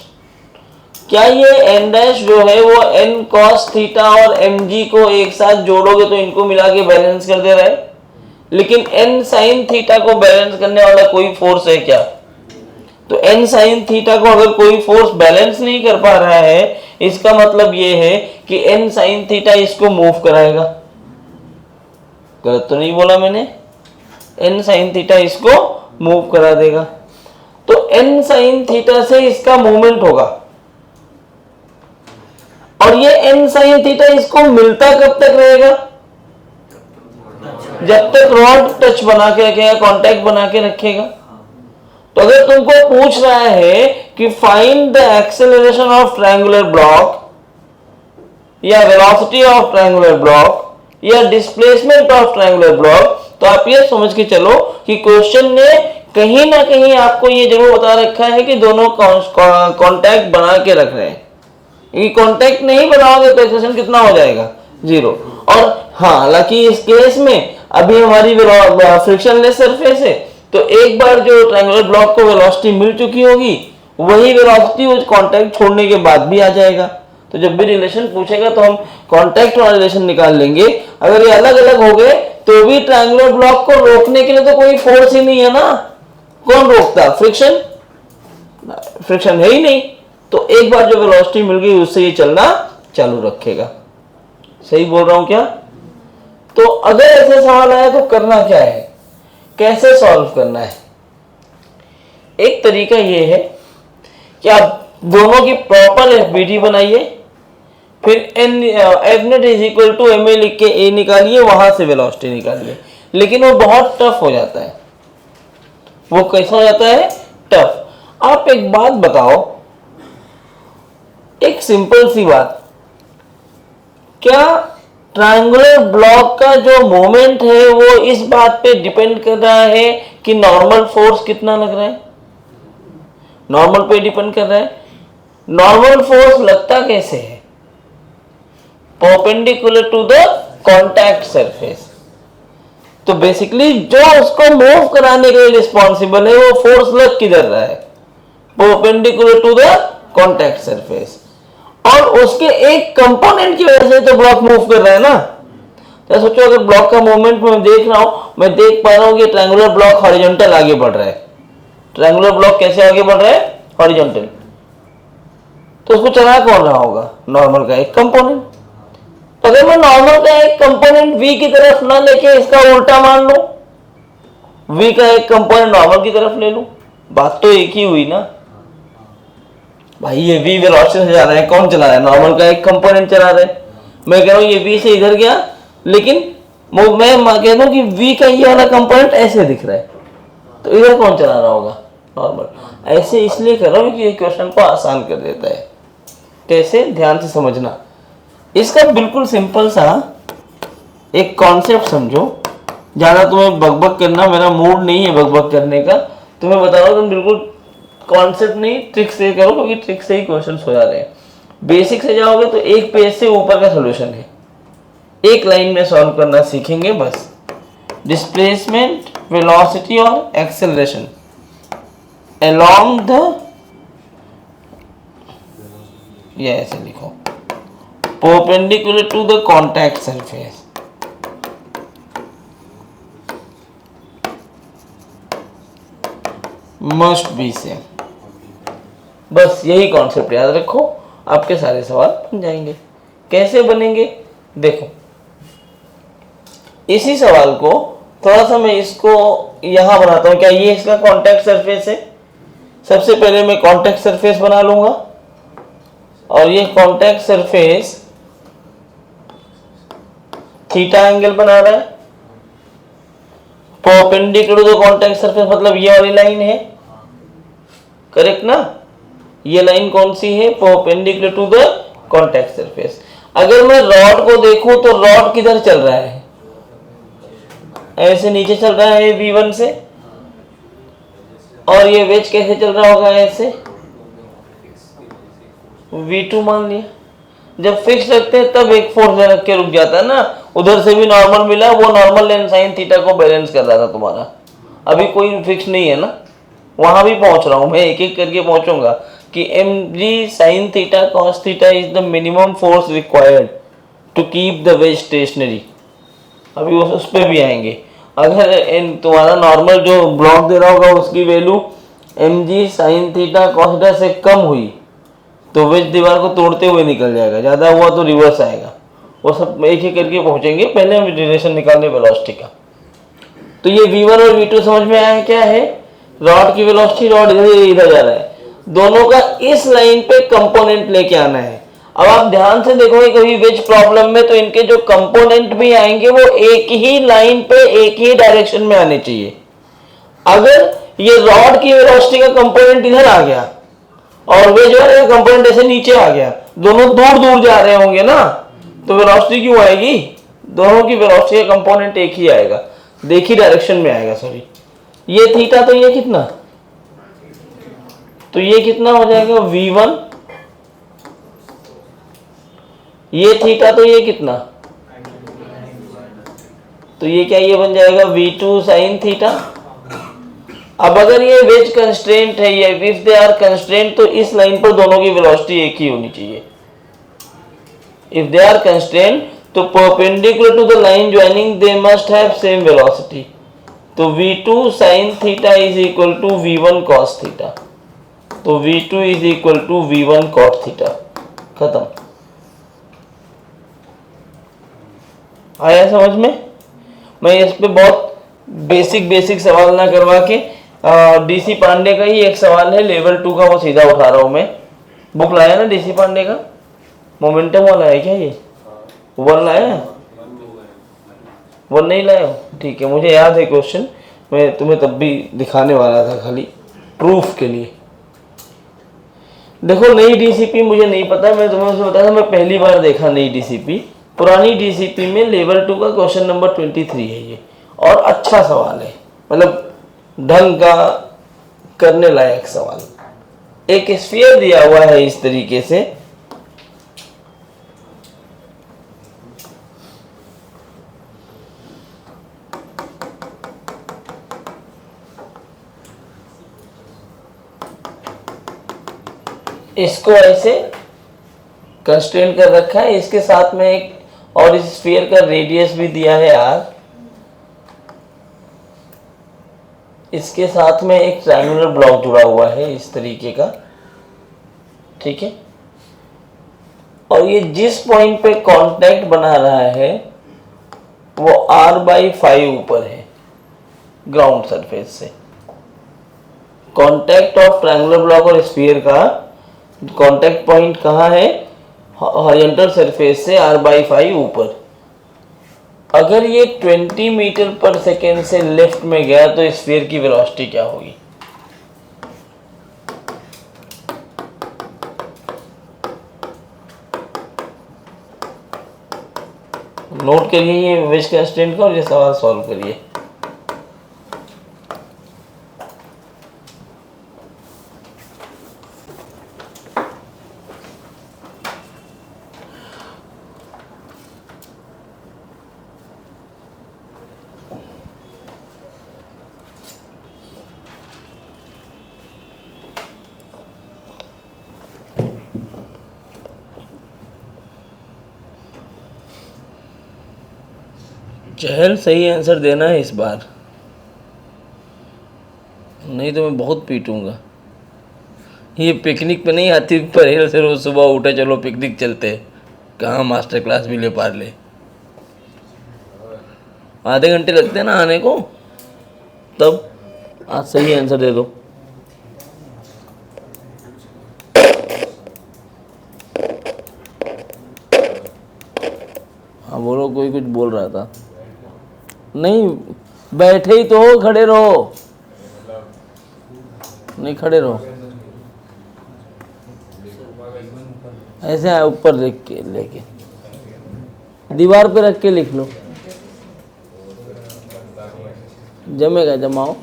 क्या ये n डैश जो है वो n cos थीटा और mg को एक साथ जोड़ोगे तो इनको मिला के बैलेंस कर दे रहा है, लेकिन n sin थीटा को बैलेंस करने वाला कोई फोर्स है क्या। तो n sin थीटा को अगर कोई फोर्स बैलेंस नहीं कर पा रहा है, इसका मतलब ये है कि n sin थीटा इसको मूव कराएगा। गलत तो नहीं बोला मैंने, एन साइन थीटा इसको मूव करा देगा। तो एन साइन थीटा से इसका मूवमेंट होगा और ये एन साइन थीटा इसको मिलता कब तक रहेगा? जब तक रॉड टच बना के रखेगा, कांटेक्ट बना के रखेगा। तो अगर तुमको पूछ रहा है कि find the acceleration of triangular block या वेलोसिटी ऑफ ट्रायंगुलर ब्लॉक या डिस्प्लेसमेंट ऑफ ट्रायंगुलर ब्लॉक, तो आप ये समझ के चलो कि क्वेश्चन ने कहीं ना कहीं आपको ये जरूर बता रखा है कि दोनों कांटेक्ट बना के रख रहे हैं। ये कांटेक्ट नहीं बनाओगे तो एक्सेलरेशन कितना हो जाएगा? 0। और हाँ, हालांकि इस केस में अभी हमारी फ्रिक्शनलेस सरफेस है, तो एक बार जो ट्रायंगुलर ब्लॉक को वेलोसिटी मिल चुकी होगी, वही वेलोसिटी उस कांटेक्ट छोड़ने के बाद भी आ जाएगा। तो जब भी रिलेशन पूछेगा तो हम कांटेक्ट वाला रिलेशन निकाल लेंगे। अगर ये अलग अलग हो गए तो भी ट्रायंगुलर ब्लॉक को रोकने के लिए तो कोई फोर्स ही नहीं है ना। कौन रोकता? फ्रिक्शन, फ्रिक्शन है ही नहीं। तो एक बार जो वेलोसिटी मिल गई उससे ये चलना चालू रखेगा। सही बोल रहा हूं क्या? तो अगर ऐसे सवाल आया तो करना क्या है, कैसे सॉल्व करना है? एक तरीका ये है कि आप दोनों की प्रॉपर एफबीटी बनाइए, फिर F net is equal to M A लिख के ए निकालिए, वहां से वेलोसिटी निकालिए। लेकिन वो बहुत टफ हो जाता है। वो कैसा हो जाता है? टफ। आप एक बात बताओ, एक सिंपल सी बात, क्या ट्रायंगुलर ब्लॉक का जो मोमेंट है वो इस बात पे डिपेंड कर रहा है कि नॉर्मल फोर्स कितना लग रहा है? नॉर्मल पे डिपेंड कर रहा है। नॉर्मल फोर्स लगता कैसे है? Perpendicular to the contact surface. तो बेसिकली जो उसको मूव कराने के लिए रिस्पॉन्सिबल है वो फोर्स लग किधर रहा है? Perpendicular to the contact surface. और उसके एक कंपोनेंट की वजह से तो ब्लॉक मूव कर रहा है ना। तो सोचो अगर ब्लॉक का मूवमेंट मैं देख रहा हूं, मैं देख पा रहा हूं कि ट्रायंगुलर ब्लॉक हॉरिजॉन्टल आगे बढ़ रहा है। ट्रायंगुलर ब्लॉक कैसे आगे बढ़ रहा है? हॉरिजॉन्टल। तो उसको चला कौन रहा होगा? नॉर्मल का एक कंपोनेंट। तो अगर मैं नॉर्मल का एक कंपोनेंट v की तरफ ना लेके इसका उल्टा मान लूं, v का एक कंपोनेंट नॉर्मल की तरफ ले लूं, बात तो एक ही हुई ना भाई। ये v वेलोसिटी से जा रहा है, कौन चला रहा है? नॉर्मल का एक कंपोनेंट चला रहा है। मैं कह रहा हूं ये v से इधर गया, लेकिन मैं कह रहा हूं कि v का ये वाला कंपोनेंट ऐसे दिख रहा है, तो इधर कौन चला रहा होगा? नॉर्मल। ऐसे इसलिए कर रहा हूं कि ये क्वेश्चन को आसान कर देता है। कैसे? ध्यान से समझना। इसका बिल्कुल सिंपल सा एक कॉन्सेप्ट समझो। ज्यादा तुम्हें बकबक करना, मेरा मूड नहीं है बकबक करने का। तुम्हें बता रहा हूं, तुम बिल्कुल कॉन्सेप्ट नहीं, ट्रिक से करो, क्योंकि ट्रिक से ही क्वेश्चंस हो जा रहे हैं। बेसिक से जाओगे तो एक पेज से ऊपर का सॉल्यूशन है, एक लाइन में सॉल्व करना सीखेंगे बस। डिस्प्लेसमेंट, वेलोसिटी और एक्सेलरेशन अलोंग द, ये ऐसे लिखो, perpendicular to the contact surface. Must be same. बस यही कॉन्सेप्ट याद रखो, आपके सारे सवाल बन जाएंगे। कैसे बनेंगे? देखो, इसी सवाल को थोड़ा सा मैं इसको यहां बनाता हूं। क्या ये इसका कॉन्टैक्ट सरफेस है? सबसे पहले मैं कॉन्टैक्ट सरफेस बना लूंगा, और ये कॉन्टैक्ट सरफेस थीटा एंगल बना रहा है। Perpendicular to the contact surface मतलब ये वाली लाइन है, करेक्ट ना? ये लाइन कौन सी है? Perpendicular to the contact surface. अगर मैं रॉड को देखूं तो रॉड किधर चल रहा है? ऐसे नीचे चल रहा है V1 से, और ये वेज कैसे चल रहा होगा? ऐसे V2 मान लिया। जब फिक्स रखते हैं तब एक फोर्स रख के रुक जाता है ना। उधर से भी नॉर्मल मिला, वो नॉर्मल लेन साइन थीटा को बैलेंस कर रहा था तुम्हारा। अभी कोई फिक्स नहीं है ना, वहां भी पहुंच रहा हूं मैं, एक एक करके पहुंचूंगा कि mg sin theta cos theta is the minimum force required to keep the wedge stationary. अभी उस पर भी आएंगे। अगर तुम्हारा नॉर्मल जो ब्लॉक दे रहा होगा उसकी value mg sin theta cos theta से कम हुई तो वेज दीवार को तोड़ते हुए निकल जाएगा, ज्यादा हुआ तो रिवर्स आएगा। वो सब एक एक करके पहुंचेंगे। पहले हम रिलेशन निकालने वेलोसिटी का। तो ये v1 और v2 समझ में आया क्या है? रॉड की वेलोसिटी, रॉड इधर जा रहा है, दोनों का इस लाइन पे कंपोनेंट लेके आना है। अब आप ध्यान से देखोगे कभी वेज प्रॉब्लम में तो इनके जो कंपोनेंट भी आएंगे वो एक ही लाइन पे एक ही डायरेक्शन में आने चाहिए। अगर ये रॉड की वेलोसिटी का कंपोनेंट इधर आ गया और वेज वाले का कंपोनेंट ऐसे नीचे आ गया, दोनों दूर दूर जा रहे होंगे ना, तो वेलोसिटी क्यों आएगी? दोनों की वेलोसिटी का कंपोनेंट एक ही आएगा, एक ही डायरेक्शन में आएगा। सॉरी, ये थीटा तो ये कितना, तो ये कितना हो जाएगा v1, ये थीटा तो ये कितना, तो ये क्या, ये बन जाएगा v2 sin थीटा। अब अगर ये वेज कंस्ट्रेंट है, ये इफ दे आर कंस्ट्रेंट, तो इस लाइन पर दोनों की वेलोसिटी एक ही होनी चाहिए। इफ दे आर कंस्ट्रेंट तो perpendicular to the line joining they must have same velocity. तो v2 sin theta is equal to v1 cos theta, तो v2 is equal to v1 cot theta. खत्म। आया समझ में? मैं इस पे बहुत बेसिक सवाल ना करवा के डीसी पांडे का ही एक सवाल है लेवल 2 का, वो सीधा उठा रहा हूं मैं। बुक लाया ना डीसी पांडे का, मोमेंटम वाला है क्या? ये 1 लाया है? 1 नहीं लाया हो? ठीक है, मुझे याद है क्वेश्चन, मैं तुम्हें तब भी दिखाने वाला था खाली प्रूफ के लिए। देखो नई डीसीपी मुझे नहीं पता, मैं तुम्हें उसमें बताया था, मैं पहली बार देखा नई डीसीपी। पुरानी डीसीपी में लेवल 2 का क्वेश्चन नंबर 23 है ये, और अच्छा सवाल है, मतलब ढंग का करने लायक सवाल। एक स्फीयर दिया हुआ है इस तरीके से, इसको ऐसे कंस्ट्रेंट कर रखा है, इसके साथ में एक और इस स्फीयर का रेडियस भी दिया है r, इसके साथ में एक ट्रायंगुलर ब्लॉक जुड़ा हुआ है इस तरीके का, ठीक है। और ये जिस पॉइंट पे कांटेक्ट बना रहा है वो r/5 ऊपर है ग्राउंड सरफेस से। कांटेक्ट ऑफ ट्रायंगुलर ब्लॉक और स्फीयर का कांटेक्ट पॉइंट कहाँ है? हॉरिजॉन्टल सरफेस से r/5 ऊपर। अगर ये 20 मीटर पर सेकेंड से लेफ्ट में गया तो स्फीयर की वेलोसिटी क्या होगी? नोट करिए ये वेज कंस्ट्रेंट का और ये सवाल सॉल्व करिए। चहल सही आंसर देना है इस बार, नहीं तो मैं बहुत पीटूंगा। ये पिकनिक पे नहीं आती परेल से रोज सुबह उठे चलो पिकनिक चलते, कहाँ मास्टर क्लास भी ले पा ले, आधे घंटे लगते हैं ना आने को, तब आज सही आंसर दे दो। हाँ बोलो, कोई कुछ बोल रहा था। नहीं बैठे ही तो हो, खड़े रहो, नहीं खड़े रहो, ऐसे ऊपर रख के लेके दीवार पे रख के लिख लो, जमेगा, जमाओ।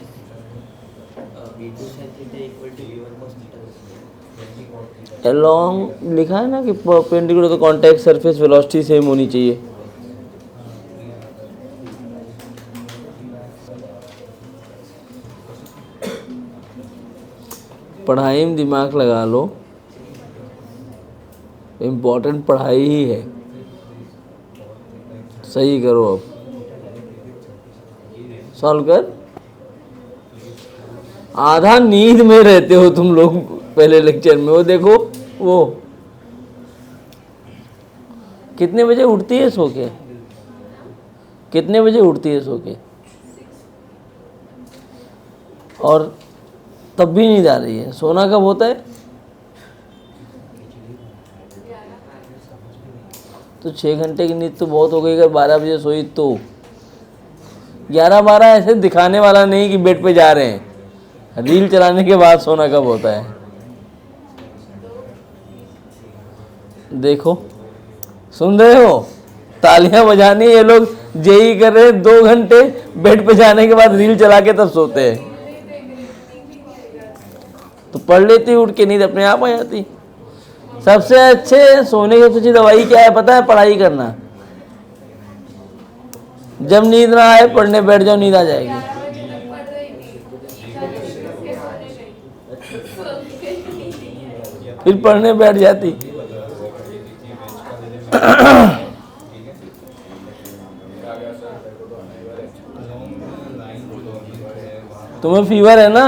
अलोंग लिखा है ना कि परपेंडिकुलर तो कांटेक्ट सरफेस वेलोसिटी सेम होनी चाहिए। पढ़ाई में दिमाग लगा लो, इम्पोर्टेंट पढ़ाई ही है। सही करो, अब सॉल्व कर। आधा नींद में रहते हो तुम लोग पहले लेक्चर में, वो देखो वो कितने बजे उठती है सो के, कितने बजे उठती है सो के? और तब भी नींद आ रही है। सोना कब होता है? तो 6 घंटे की नींद तो बहुत हो गई। अगर 12 बजे सोई तो 11-12 ऐसे दिखाने वाला नहीं कि बेड पे जा रहे हैं। रील चलाने के बाद सोना कब होता है? देखो, सुन रहे हो? तालियां बजानी। ये लोग जेई कर रहे हैं, 2 घंटे बेड पे जाने के बाद रील चला के तब सोते हैं। तो पढ़ लेती, उठ के नींद अपने आप आ जाती। सबसे अच्छे सोने की अच्छी दवाई क्या है पता है? पढ़ाई करना। जब नींद ना आए पढ़ने बैठ जाओ, नींद आ जाएगी। फिर पढ़ने बैठ जाती। तुम्हें फीवर है ना?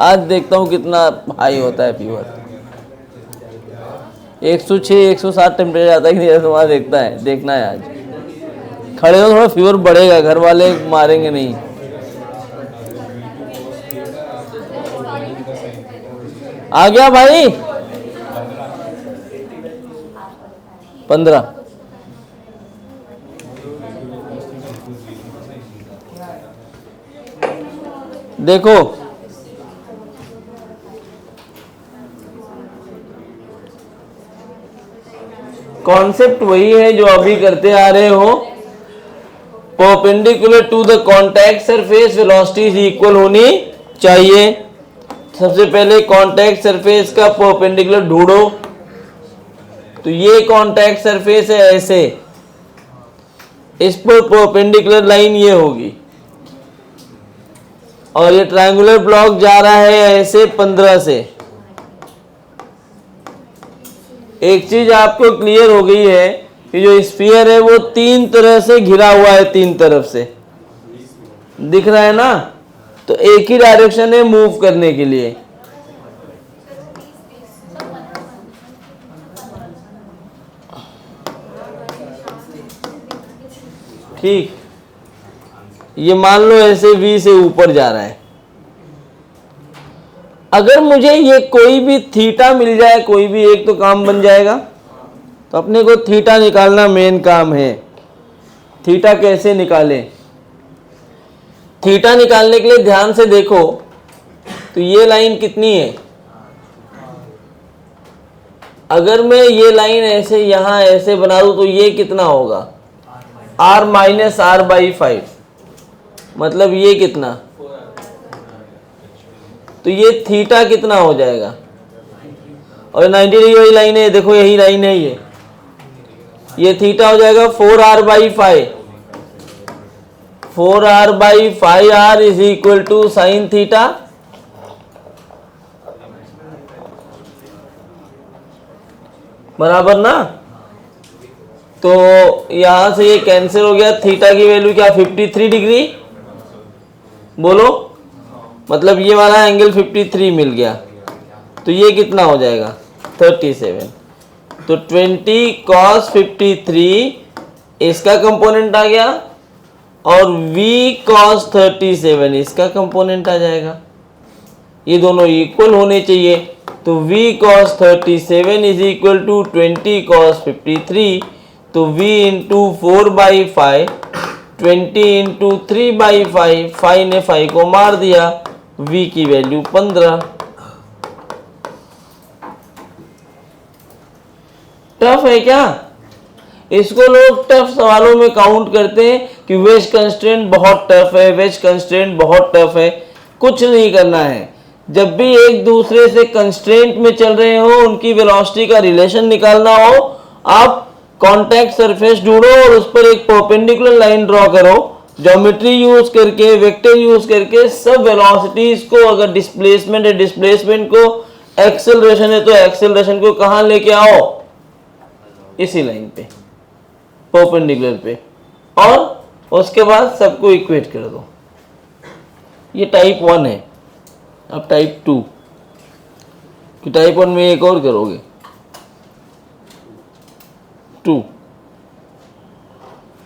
आज देखता हूँ कितना हाई होता है फीवर। 106 107 टेम्परेचर आता है कि नहीं तुम्हारा? देखना है आज। खड़े हो थोड़ा, फीवर बढ़ेगा, घर वाले मारेंगे नहीं। आ गया भाई? 15। देखो, कॉन्सेप्ट वही है जो अभी करते आ रहे हो। Perpendicular to the contact surface velocity is equal होनी चाहिए। सबसे पहले कॉन्टैक्ट सरफेस का परपेंडिकुलर ढूंढो। तो ये कॉन्टैक्ट सरफेस है ऐसे, इस पर परपेंडिकुलर लाइन ये होगी, और ये ट्रायंगुलर ब्लॉक जा रहा है ऐसे 15 से। एक चीज आपको क्लियर हो गई है कि जो स्फीयर है वो 3 तरह से घिरा हुआ है, 3 तरफ से दिख रहा है ना? तो एक ही डायरेक्शन है मूव करने के लिए। ठीक, ये मान लो ऐसे V से ऊपर जा रहा है। अगर मुझे ये कोई भी थीटा मिल जाए, कोई भी एक, तो काम बन जाएगा। तो अपने को थीटा निकालना मेन काम है। थीटा कैसे निकालें? थीटा निकालने के लिए ध्यान से देखो, तो ये लाइन कितनी है? अगर मैं ये लाइन ऐसे यहां ऐसे बना दूं तो ये कितना होगा? r माइनस r/5, मतलब ये कितना? तो ये थीटा कितना हो जाएगा? और 90 डिग्री वाली लाइन है, देखो यही लाइन है ये थीटा हो जाएगा 4r/5। 4r/5r is equal to sine theta. बराबर ना? तो यहां से ये कैंसिल हो गया। थीटा की वैल्यू क्या? 53 डिग्री। बोलो, मतलब ये वाला एंगल 53 मिल गया। तो ये कितना हो जाएगा? 37। तो 20 cos 53 इसका कंपोनेंट आ गया, और v cos 37 इसका कंपोनेंट आ जाएगा। ये दोनों इक्वल होने चाहिए। तो v cos 37 is equal to 20 cos 53। तो v इंटू 4/5, 20 इंटू 3/5, 5 ने 5 को मार दिया, v की वैल्यू 15। टफ है क्या? इसको लोग टफ सवालों में काउंट करते हैं कि वेज कंस्ट्रेंट बहुत टफ है, वेज कंस्ट्रेंट बहुत टफ है। कुछ नहीं करना है। जब भी एक दूसरे से कंस्ट्रेंट में चल रहे हो, उनकी वेलोसिटी का रिलेशन निकालना हो, आप कॉन्टैक्ट सरफेस ढूंढो और उस पर एक परपेंडिकुलर लाइन ड्रॉ करो। ज्योमेट्री यूज करके, वेक्टर यूज करके सब वेलोसिटीज को, अगर डिस्प्लेसमेंट है डिस्प्लेसमेंट को, एक्सेलरेशन है तो एक्सेलरेशन को कहां लेके आओ? इसी लाइन पे, परपेंडिकुलर पे, और उसके बाद सबको इक्वेट कर दो। ये टाइप 1 है। अब टाइप 2 कि टाइप 1 में एक और करोगे 2।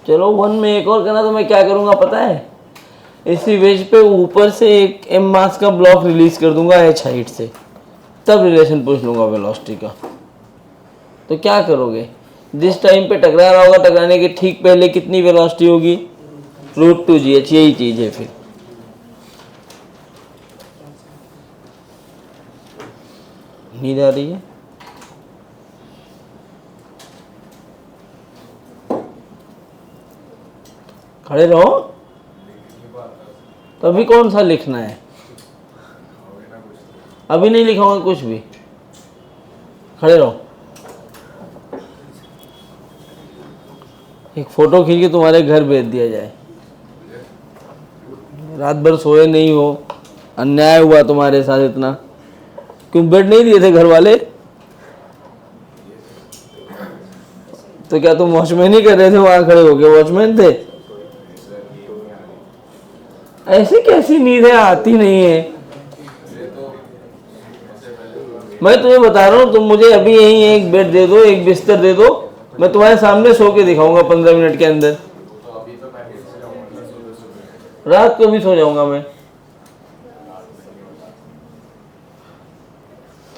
चलो 1 में एक और करना, तो मैं क्या करूंगा पता है? इसी वेज पे ऊपर से एक m मास का ब्लॉक रिलीज कर दूंगा h हाइट से, तब रिलेशन पूछ लूंगा वेलोसिटी का। तो क्या करोगे, जिस टाइम पे टकरा रहा होगा टकराने के ठीक पहले कितनी वेलोसिटी होगी, √2gh, यही चीज है। फिर नींद आ रही है? खड़े रहो। तो अभी कौन सा लिखना है? अभी नहीं लिखाऊंगा कुछ भी, खड़े रहो। एक फोटो खींच के तुम्हारे घर भेज दिया जाए। रात भर सोए नहीं हो, अन्याय हुआ तुम्हारे साथ इतना। क्यों बेड नहीं दिए थे घर वाले? तो क्या तुम वॉचमैन ही कर रहे थे वहां खड़े होके? वॉचमैन थे? ऐसी कैसी नींद है, आती नहीं है। मैं तुम्हें बता रहा हूँ, तुम मुझे अभी यही एक बेड दे दो, एक बिस्तर दे दो, मैं तुम्हारे सामने सो के दिखाऊंगा 15 मिनट के अंदर। रात को भी सो जाऊंगा मैं।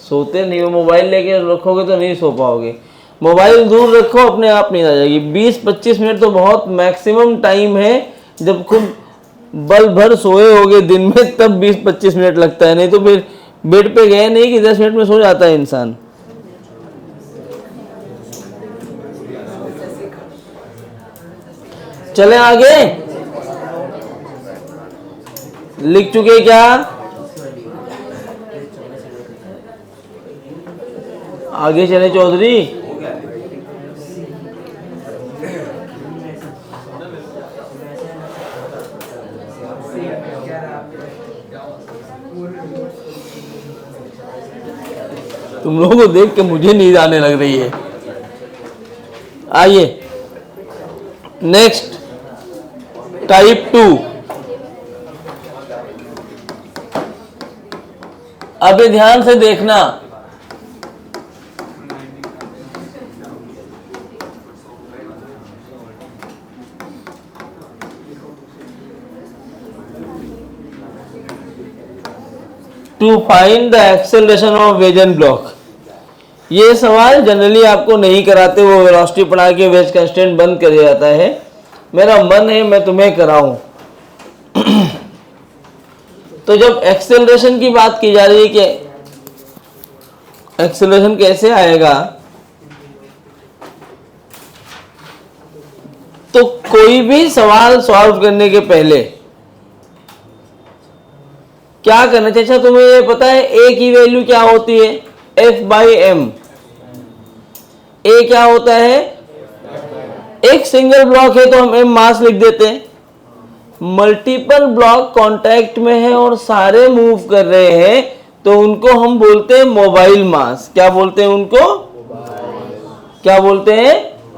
सोते नहीं हो, मोबाइल लेके रखोगे तो नहीं सो पाओगे। मोबाइल दूर रखो, अपने आप नींद आ जाएगी। 20-25 मिनट तो बहुत मैक्सिमम टाइम है। जब खूब बल भर सोए होगे दिन में तब 20-25 मिनट लगता है, नहीं तो फिर बेड पे गए नहीं कि 10 मिनट में सो जाता है इंसान। चले आगे, लिख चुके क्या? आगे चले चौधरी। तुम लोगों को देख के मुझे नींद आने लग रही है। आइए नेक्स्ट, टाइप 2। अभी ध्यान से देखना, to find the acceleration of wedge and block. ये सवाल जनरली आपको नहीं कराते, वो वेलोसिटी पढ़ा के वेज कंस्टेंट बंद कर जाता है। मेरा मन है मैं तुम्हें कराऊं। तो जब एक्सेलरेशन की बात की जा रही है कि एक्सेलरेशन कैसे आएगा, तो कोई भी सवाल सॉल्व करने के पहले क्या करना चाहिए? अच्छा तुम्हें ये पता है ए की वैल्यू क्या होती है? F/m। ए क्या होता है? एक सिंगल ब्लॉक है तो हम m मास लिख देते हैं। मल्टीपल ब्लॉक कांटेक्ट में है और सारे मूव कर रहे हैं तो उनको हम बोलते हैं मोबाइल मास। क्या बोलते हैं उनको? क्या बोलते हैं?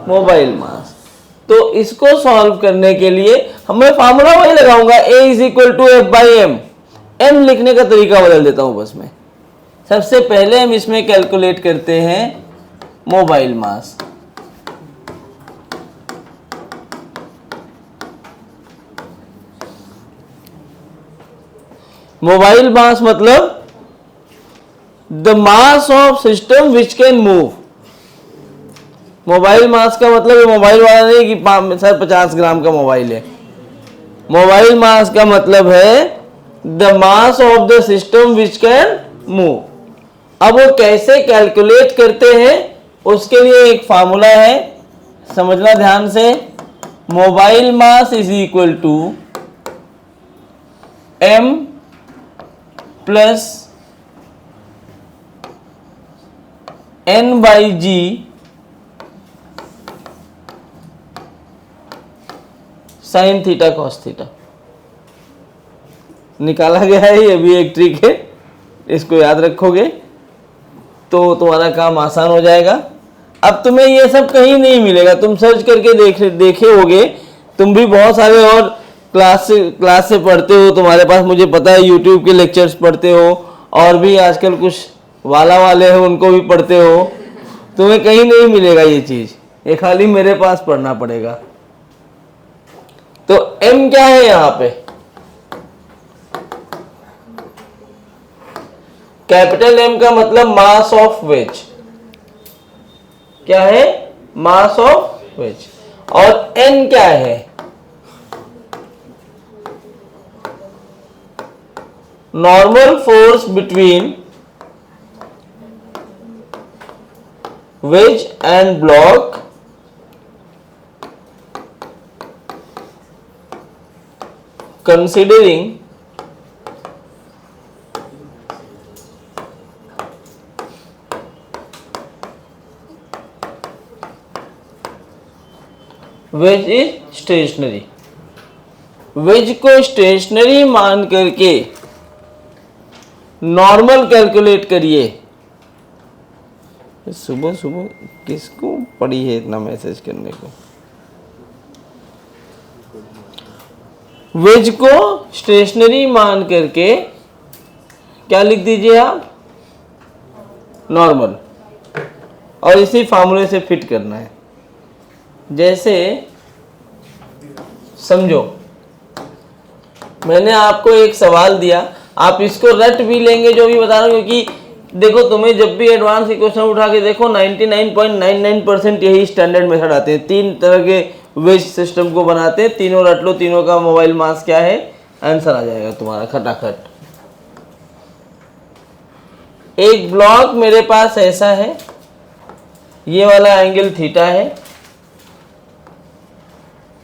मोबाइल मास। तो इसको सॉल्व करने के लिए मैं फार्मूला वही लगाऊंगा, A = F/m। m लिखने का तरीका बदल देता हूं बस मैं। सबसे पहले हम इसमें कैलकुलेट करते हैं मोबाइल मास। मोबाइल मास मतलब the mass of system which can move. Mobile mass का मतलब मोबाइल वाला नहीं कि सर 50 ग्राम का मोबाइल है। मोबाइल मास का मतलब है the mass of the system which can move. अब वो कैसे कैलकुलेट करते हैं उसके लिए एक फार्मूला है, समझना ध्यान से। मोबाइल मास = m + n/g sin theta cos theta. निकाला गया है, ये भी एक ट्रिक है, इसको याद रखोगे तो तुम्हारा काम आसान हो जाएगा। अब तुम्हें ये सब कहीं नहीं मिलेगा, तुम सर्च करके देखे होगे। तुम भी बहुत सारे और क्लास से पढ़ते हो, तुम्हारे पास मुझे पता है यूट्यूब के लेक्चर्स पढ़ते हो, और भी आजकल कुछ वाले हैं उनको भी पढ़ते हो। तुम्हें कहीं नहीं मिलेगा ये चीज, ये खाली मेरे पास पढ़ना पड़ेगा। तो m क्या है यहाँ पे? कैपिटल एम का मतलब मास ऑफ वेज, क्या है? Mass of ways. और एन क्या है? Normal force between wedge and block considering wedge is stationary। wedge को स्टेशनरी मान करके नॉर्मल कैलकुलेट करिए। सुबह सुबह किसको पड़ी है इतना मैसेज करने को? वेज को स्टेशनरी मान करके क्या लिख दीजिए आप? नॉर्मल। और इसी फार्मूले से फिट करना है। जैसे समझो मैंने आपको एक सवाल दिया, आप इसको रट भी लेंगे जो भी बता रहा हूं, क्योंकि देखो तुम्हें जब भी एडवांस इक्वेशन उठा के देखो 99.99% यही स्टैंडर्ड मेथड आते हैं। 3 तरह के वेज सिस्टम को बनाते हैं, तीनों रट लो, तीनों का मोबाइल मास क्या है, आंसर आ जाएगा तुम्हारा खटाखट। एक ब्लॉक मेरे पास ऐसा है, ये वाला एंगल थीटा है,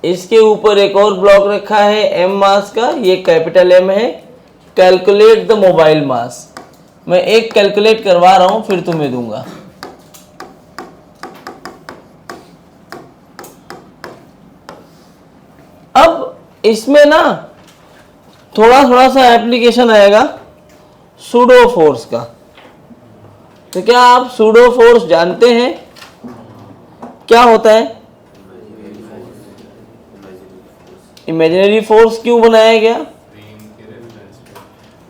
इसके ऊपर एक और ब्लॉक रखा है एम मास का, ये कैपिटल एम है। कैलकुलेट द मोबाइल मास। मैं एक कैलकुलेट करवा रहा हूं, फिर तुम्हें दूंगा। अब इसमें ना थोड़ा थोड़ा सा एप्लीकेशन आएगा सूडो फोर्स का। तो क्या आप सूडो फोर्स जानते हैं क्या होता है? इमेजिनरी फोर्स क्यों बनाया गया?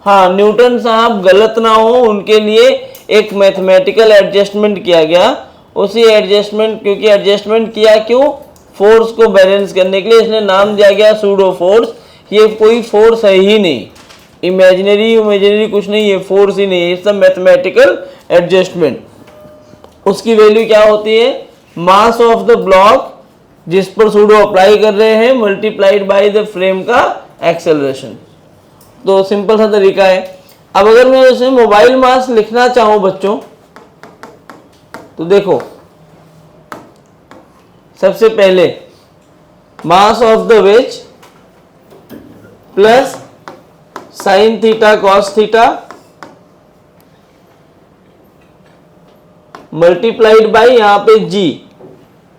हाँ, न्यूटन साहब गलत ना हो उनके लिए एक मैथमेटिकल एडजस्टमेंट किया गया। उसी एडजस्टमेंट, क्योंकि एडजस्टमेंट किया क्यों? फोर्स को बैलेंस करने के लिए, इसने नाम दिया गया सूडो फोर्स। ये कोई फोर्स है ही नहीं, इमेजिनरी कुछ नहीं, ये फोर्स ही नहीं है, इट्स अ मैथमेटिकल एडजस्टमेंट। उसकी वैल्यू क्या होती है? मास ऑफ द ब्लॉक जिस पर सूडो अप्लाई कर रहे हैं मल्टीप्लाइड बाय द फ्रेम का एक्सेलरेशन। तो सिंपल सा तरीका है। अब अगर मैं उसे मोबाइल मास लिखना चाहूं बच्चों, तो देखो सबसे पहले mass of the ways plus sign theta cos theta multiplied by यहां पे जी।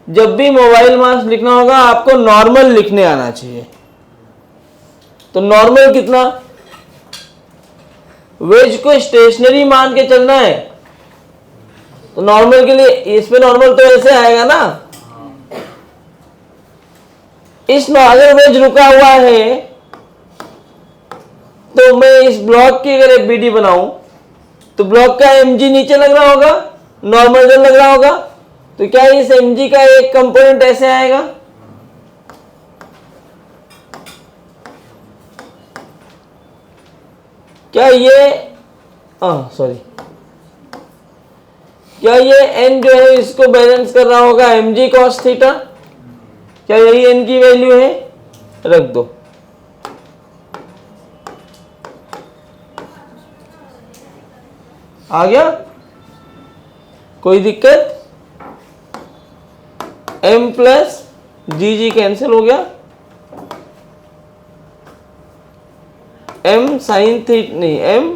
जब भी मोबाइल मास लिखना होगा आपको नॉर्मल लिखने आना चाहिए। तो नॉर्मल कितना? वेज को स्टेशनरी मान के चलना है, तो नॉर्मल के लिए इसमें नॉर्मल तो ऐसे आएगा ना, इस अगर वेज रुका हुआ है तो मैं इस ब्लॉक की अगर एक बीडी बनाऊं तो ब्लॉक का mg नीचे लग रहा होगा, नॉर्मल लग रहा होगा, तो क्या इस mg का एक कंपोनेंट ऐसे आएगा? क्या ये सॉरी, क्या ये n जो है इसको बैलेंस कर रहा होगा mg cos थीटा? क्या यही n की वैल्यू है? रख दो। आ गया? कोई दिक्कत? m प्लस जी कैंसिल हो गया, m साइन थीटा नहीं, m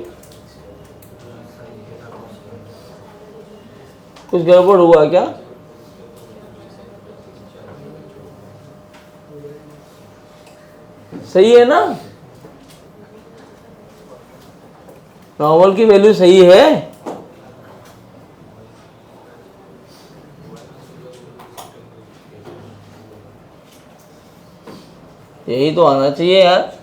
कुछ गड़बड़ हुआ क्या? सही है ना? नॉर्मल की वैल्यू सही है। यही तो आना चाहिए यार।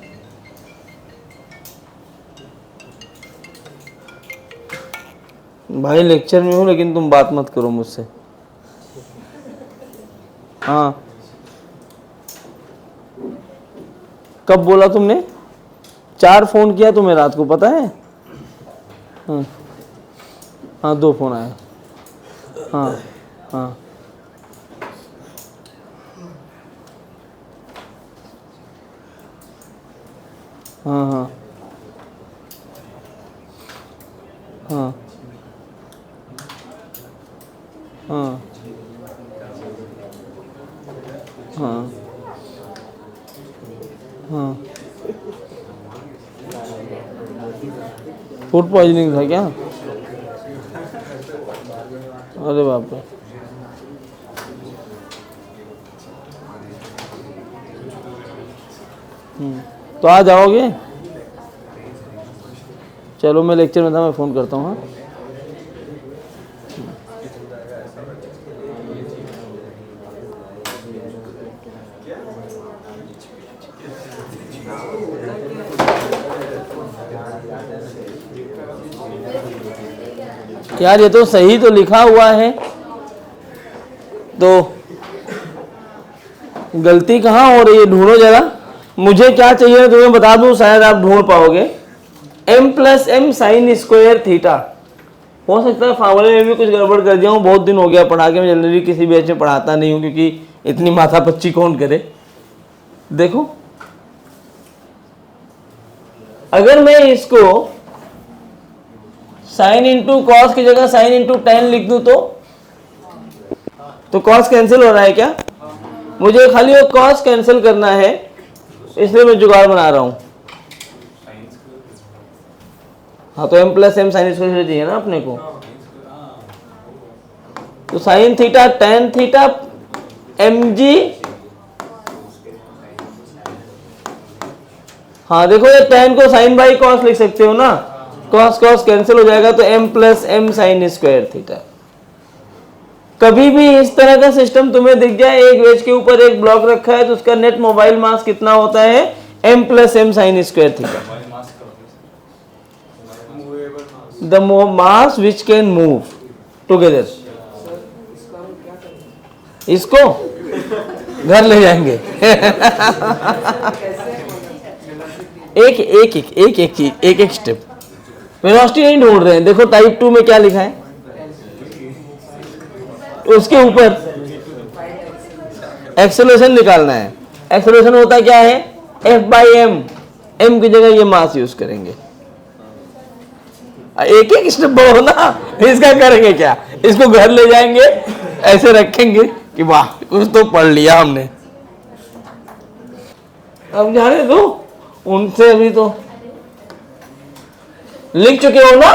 भाई लेक्चर में हूं लेकिन तुम बात मत करो मुझसे। हाँ, कब बोला तुमने? 4 फोन किया तुम्हें रात को, पता है? हाँ। हाँ 2 फोन आए। हाँ हाँ हाँ हाँ हाँ हाँ हाँ हाँ फूड पॉइजनिंग था क्या? अरे बाप रे। तो आ जाओगे? चलो मैं लेक्चर में था, मैं फ़ोन करता हूँ। हाँ यार ये तो सही तो लिखा हुआ है, तो गलती कहाँ हो रही है? ढूंढो जरा। मुझे क्या चाहिए तुम्हें बता दूं, शायद आप ढूंढ पाओगे। m plus M sine square theta. हो सकता है फार्मूले में भी कुछ गड़बड़ कर दिया हूँ, बहुत दिन हो गया पढ़ा के। मैं जनरली किसी बैच में पढ़ाता नहीं हूँ क्योंकि इतनी माथा पच्ची कौन करे। देखो अगर मैं इसको साइन इंटू कॉस की जगह साइन इंटू टेन लिख दूं तो कॉस कैंसिल हो रहा है क्या? मुझे खाली वो कॉस कैंसिल करना है, इसलिए मैं जुगाड़ बना रहा हूं। हाँ तो m plus M sine square चाहिए ना अपने को। तो sine theta tan theta mg। हाँ देखो ये टेन को साइन बाई कॉस लिख सकते हो ना, कॉस कॉस कैंसिल हो जाएगा तो m plus M sine square theta. कभी भी इस तरह का सिस्टम तुम्हें दिख जाए, एक वेज के ऊपर एक ब्लॉक रखा है तो उसका नेट मोबाइल मास कितना होता है? m plus M sine square theta. The mass which can move together. इसको घर ले जाएंगे। एक चीज, एक स्टेप। वेलोसिटी नहीं ढूंढ रहे हैं। देखो टाइप 2 में क्या लिखा है, उसके ऊपर एक्सेलरेशन निकालना है। एक्सेलरेशन होता क्या है? F by M. एम की जगह ये मास यूज करेंगे। एक एक स्टेप बढ़ो ना। इसका करेंगे क्या? इसको घर ले जाएंगे, ऐसे रखेंगे कि वाह कुछ तो पढ़ लिया हमने। अब जाने दो उनसे, अभी तो लिख चुके हो ना।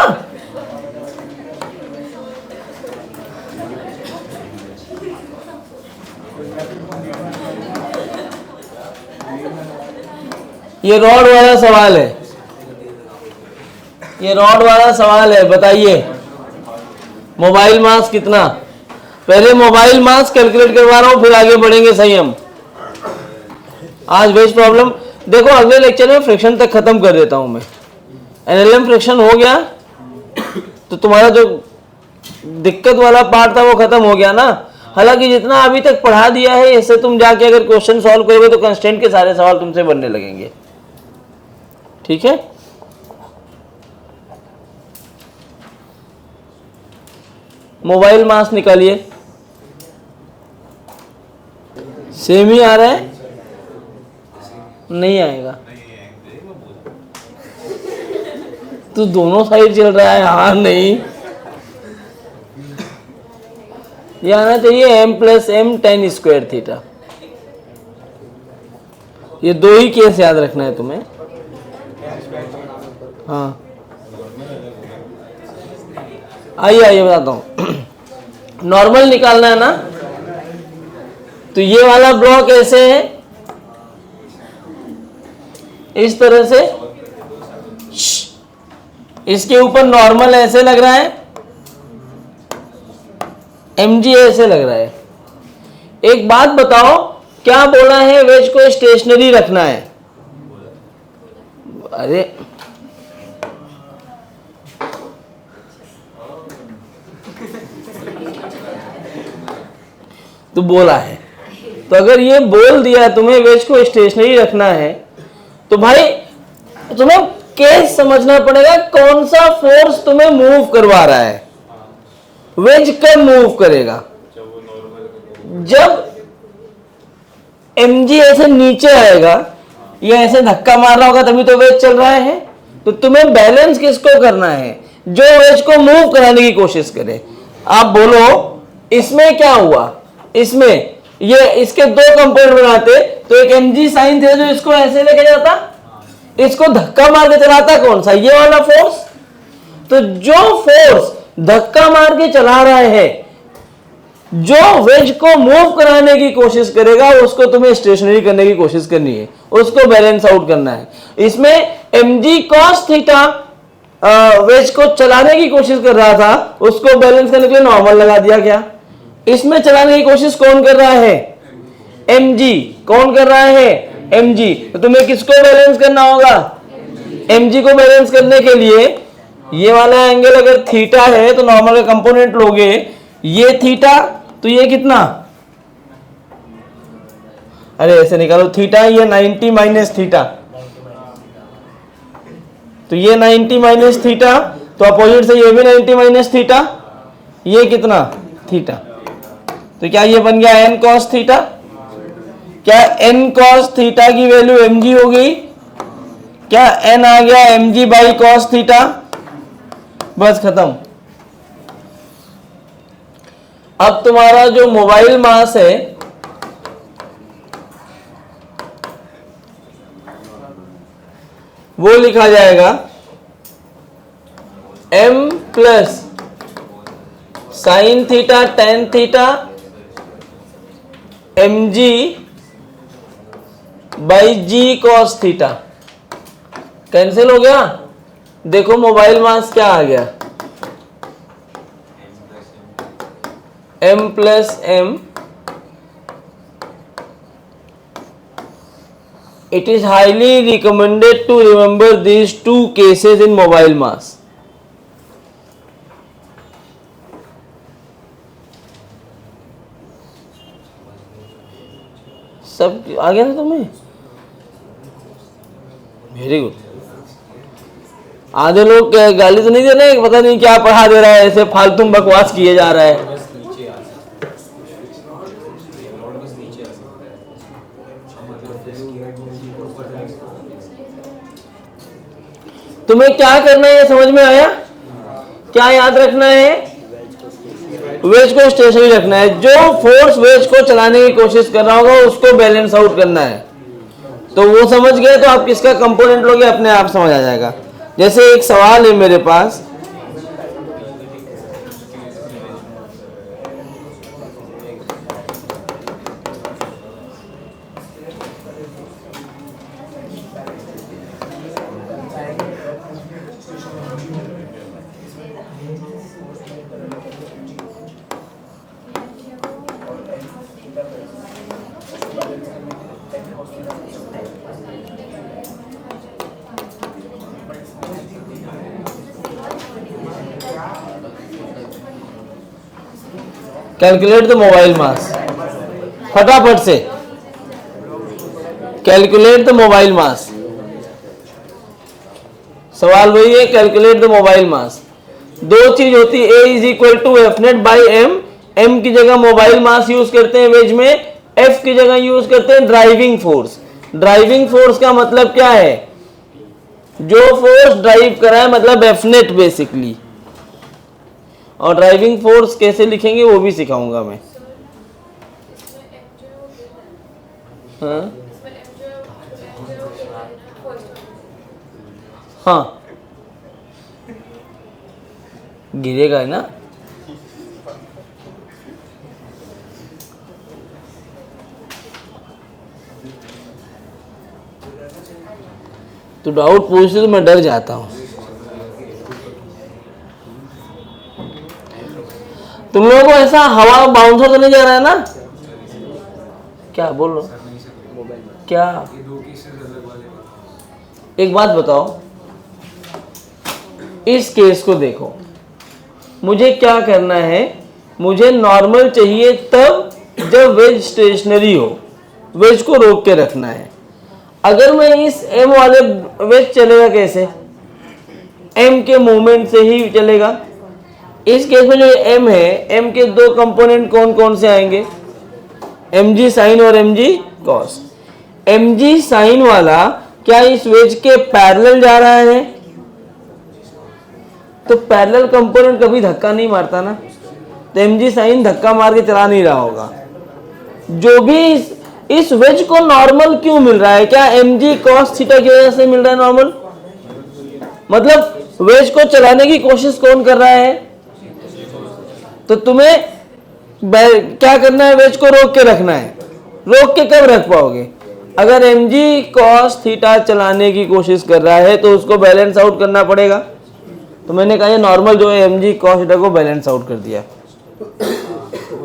ये रॉड वाला सवाल है, ये रॉड वाला सवाल है। बताइए मोबाइल मास कितना? पहले मोबाइल मास कैलकुलेट करवा रहा हूं, फिर आगे बढ़ेंगे। सही हम आज वेज प्रॉब्लम देखो, अगले लेक्चर में फ्रिक्शन तक खत्म कर देता हूं मैं। एनएलएम फ्रिक्शन हो गया तो तुम्हारा जो दिक्कत वाला पार्ट था वो खत्म हो गया ना। हालांकि जितना अभी तक पढ़ा दिया है, इससे तुम जाके अगर क्वेश्चन सॉल्व करोगे तो कंस्टेंट के सारे सवाल तुमसे बनने लगेंगे। ठीक है, मोबाइल मास निकालिए। सेम ही आ रहा है? नहीं आएगा तो दोनों साइड चल रहा है। हाँ नहीं, ये आना चाहिए m plus M tan square theta. ये दो ही केस याद रखना है तुम्हें। हाँ आइए बताता हूं। नॉर्मल निकालना है ना, तो ये वाला ब्लॉक ऐसे है, इस तरह से। इसके ऊपर नॉर्मल ऐसे लग रहा है, mg ऐसे लग रहा है। एक बात बताओ, क्या बोला है? वेज को स्टेशनरी रखना है। अरे तो बोला है, तो अगर ये बोल दिया तुम्हें वेज को स्टेशनरी रखना है, तो भाई तुम्हें केस समझना पड़ेगा, कौन सा फोर्स तुम्हें मूव करवा रहा है। वेज कब मूव करेगा? जब mg ऐसे नीचे आएगा या ऐसे धक्का मार रहा होगा तभी तो वेज चल रहा है। तो तुम्हें बैलेंस किसको करना है? जो वेज को मूव कराने की कोशिश करे। आप बोलो इसमें क्या हुआ? इसमें ये इसके दो कंपोनेंट बनाते, तो एक mg साइन थे जो इसको ऐसे लेके जाता, इसको धक्का मार के चलाता कौन सा? ये वाला फोर्स। तो जो फोर्स धक्का मार के चला रहा है, जो वेज को मूव कराने की कोशिश करेगा, उसको तुम्हें स्टेशनरी करने की कोशिश करनी है, उसको बैलेंस आउट करना है। इसमें mg cos थीटा वेज को चलाने की कोशिश कर रहा था, उसको बैलेंस करने के लिए नॉर्मल लगा दिया गया। इसमें चलाने की कोशिश कौन कर रहा है? mg। कौन कर रहा है? mg। तो तुम्हें किसको बैलेंस करना होगा? mg को बैलेंस करने के लिए ये वाला एंगल अगर थीटा है तो नॉर्मल का कंपोनेंट लोगे, ये थीटा तो ये कितना? अरे ऐसे निकालो, थीटा ये 90 माइनस थीटा, तो ये 90 माइनस थीटा, तो अपोजिट से ये भी 90 माइनस थीटा, ये कितना? थीटा। तो क्या ये बन गया n cos थीटा? क्या n cos थीटा की वैल्यू mg हो गई? क्या n आ गया mg बाई cos थीटा? बस खत्म। अब तुम्हारा जो मोबाइल मास है वो लिखा जाएगा m plus sign theta tan theta mg by g cos theta. Cancel हो गया। देखो मोबाइल मास क्या आ गया? m plus m। It is highly recommended to remember these two cases in mobile mass. सब आ गया ना तुम्हें? Very good. आधे लोग गाली तो नहीं दे रहे, पता नहीं क्या पढ़ा दे रहा है, ऐसे फालतू बकवास किए जा रहा है। तुम्हें क्या करना है ये समझ में आया? क्या याद रखना है? वेज को स्टेशनरी रखना है। जो फोर्स वेज को चलाने की कोशिश कर रहा होगा उसको बैलेंस आउट करना है। तो वो समझ गए तो आप किसका कंपोनेंट लोगे अपने आप समझ आ जाएगा। जैसे एक सवाल है मेरे पास, कैलकुलेट द मोबाइल मास। फटाफट से कैलकुलेट द मोबाइल मास। सवाल वही है, कैलकुलेट द मोबाइल मास। दो चीज होती है, A is equal to F net by M. M की जगह मोबाइल मास यूज करते हैं वेज में, एफ की जगह यूज करते हैं ड्राइविंग फोर्स। ड्राइविंग फोर्स का मतलब क्या है? जो फोर्स ड्राइव करा है, मतलब एफ नेट बेसिकली। और ड्राइविंग फोर्स कैसे लिखेंगे वो भी सिखाऊंगा मैं। हाँ गिरेगा है ना। तो डाउट पूछते तो मैं डर जाता हूं। तुम लोगों को ऐसा हवा बाउंसर तो नहीं जा रहा है ना? क्या बोल रहे हो? क्या? एक बात बताओ, इस केस को देखो, मुझे क्या करना है? मुझे नॉर्मल चाहिए तब जब वेज स्टेशनरी हो, वेज को रोक के रखना है। अगर मैं इस एम वाले वेज चलेगा कैसे? एम के मूवमेंट से ही चलेगा। इस केस में जो m है, m के दो कंपोनेंट कौन कौन से आएंगे, mg साइन और mg कॉस। mg साइन वाला क्या इस वेज के पैरेलल जा रहा है, तो पैरेलल कंपोनेंट कभी धक्का नहीं मारता ना, तो mg साइन धक्का मार के चला नहीं रहा होगा। जो भी इस वेज को नॉर्मल क्यों मिल रहा है, क्या mg cos थीटा की वजह से मिल रहा है नॉर्मल, मतलब वेज को चलाने की कोशिश कौन कर रहा है, तो तुम्हें क्या करना है, वेज को रोक के रखना है। रोक के कब रख पाओगे, अगर mg cos थीटा चलाने की कोशिश कर रहा है तो उसको बैलेंस आउट करना पड़ेगा। तो मैंने कहा ये नॉर्मल जो है mg cos थीटा को बैलेंस आउट कर दिया,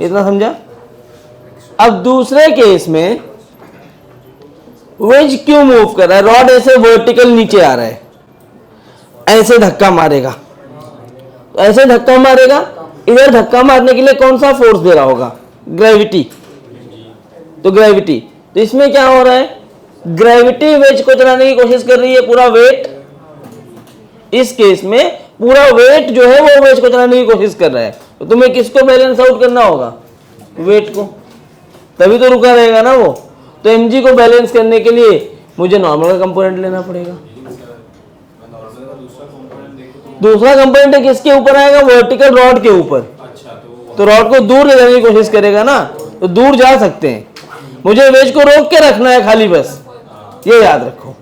इतना समझा। अब दूसरे केस में वेज क्यों मूव कर रहा है, रॉड ऐसे वर्टिकल नीचे आ रहा है, ऐसे धक्का मारेगा, ऐसे धक्का मारेगा, इधर धक्का मारने के लिए कौन सा फोर्स दे रहा होगा, ग्रेविटी, तो ग्रेविटी, तो इसमें क्या हो रहा है, ग्रेविटी वेज को चलाने की कोशिश कर रही है, पूरा वेट, इस केस में पूरा वेट जो है वो वेज को चलाने की कोशिश कर रहा है, तो तुम्हें किसको बैलेंस आउट करना होगा, वेट को, तभी तो रुका रहेगा ना वो। तो mg को बैलेंस करने के लिए मुझे नॉर्मल का कंपोनेंट लेना पड़ेगा। दूसरा कंपोनेंट किसके ऊपर आएगा, वर्टिकल रॉड के ऊपर, तो रॉड को दूर ले जाने की कोशिश करेगा ना, तो दूर जा सकते हैं, मुझे वेज को रोक के रखना है खाली, बस ये याद रखो,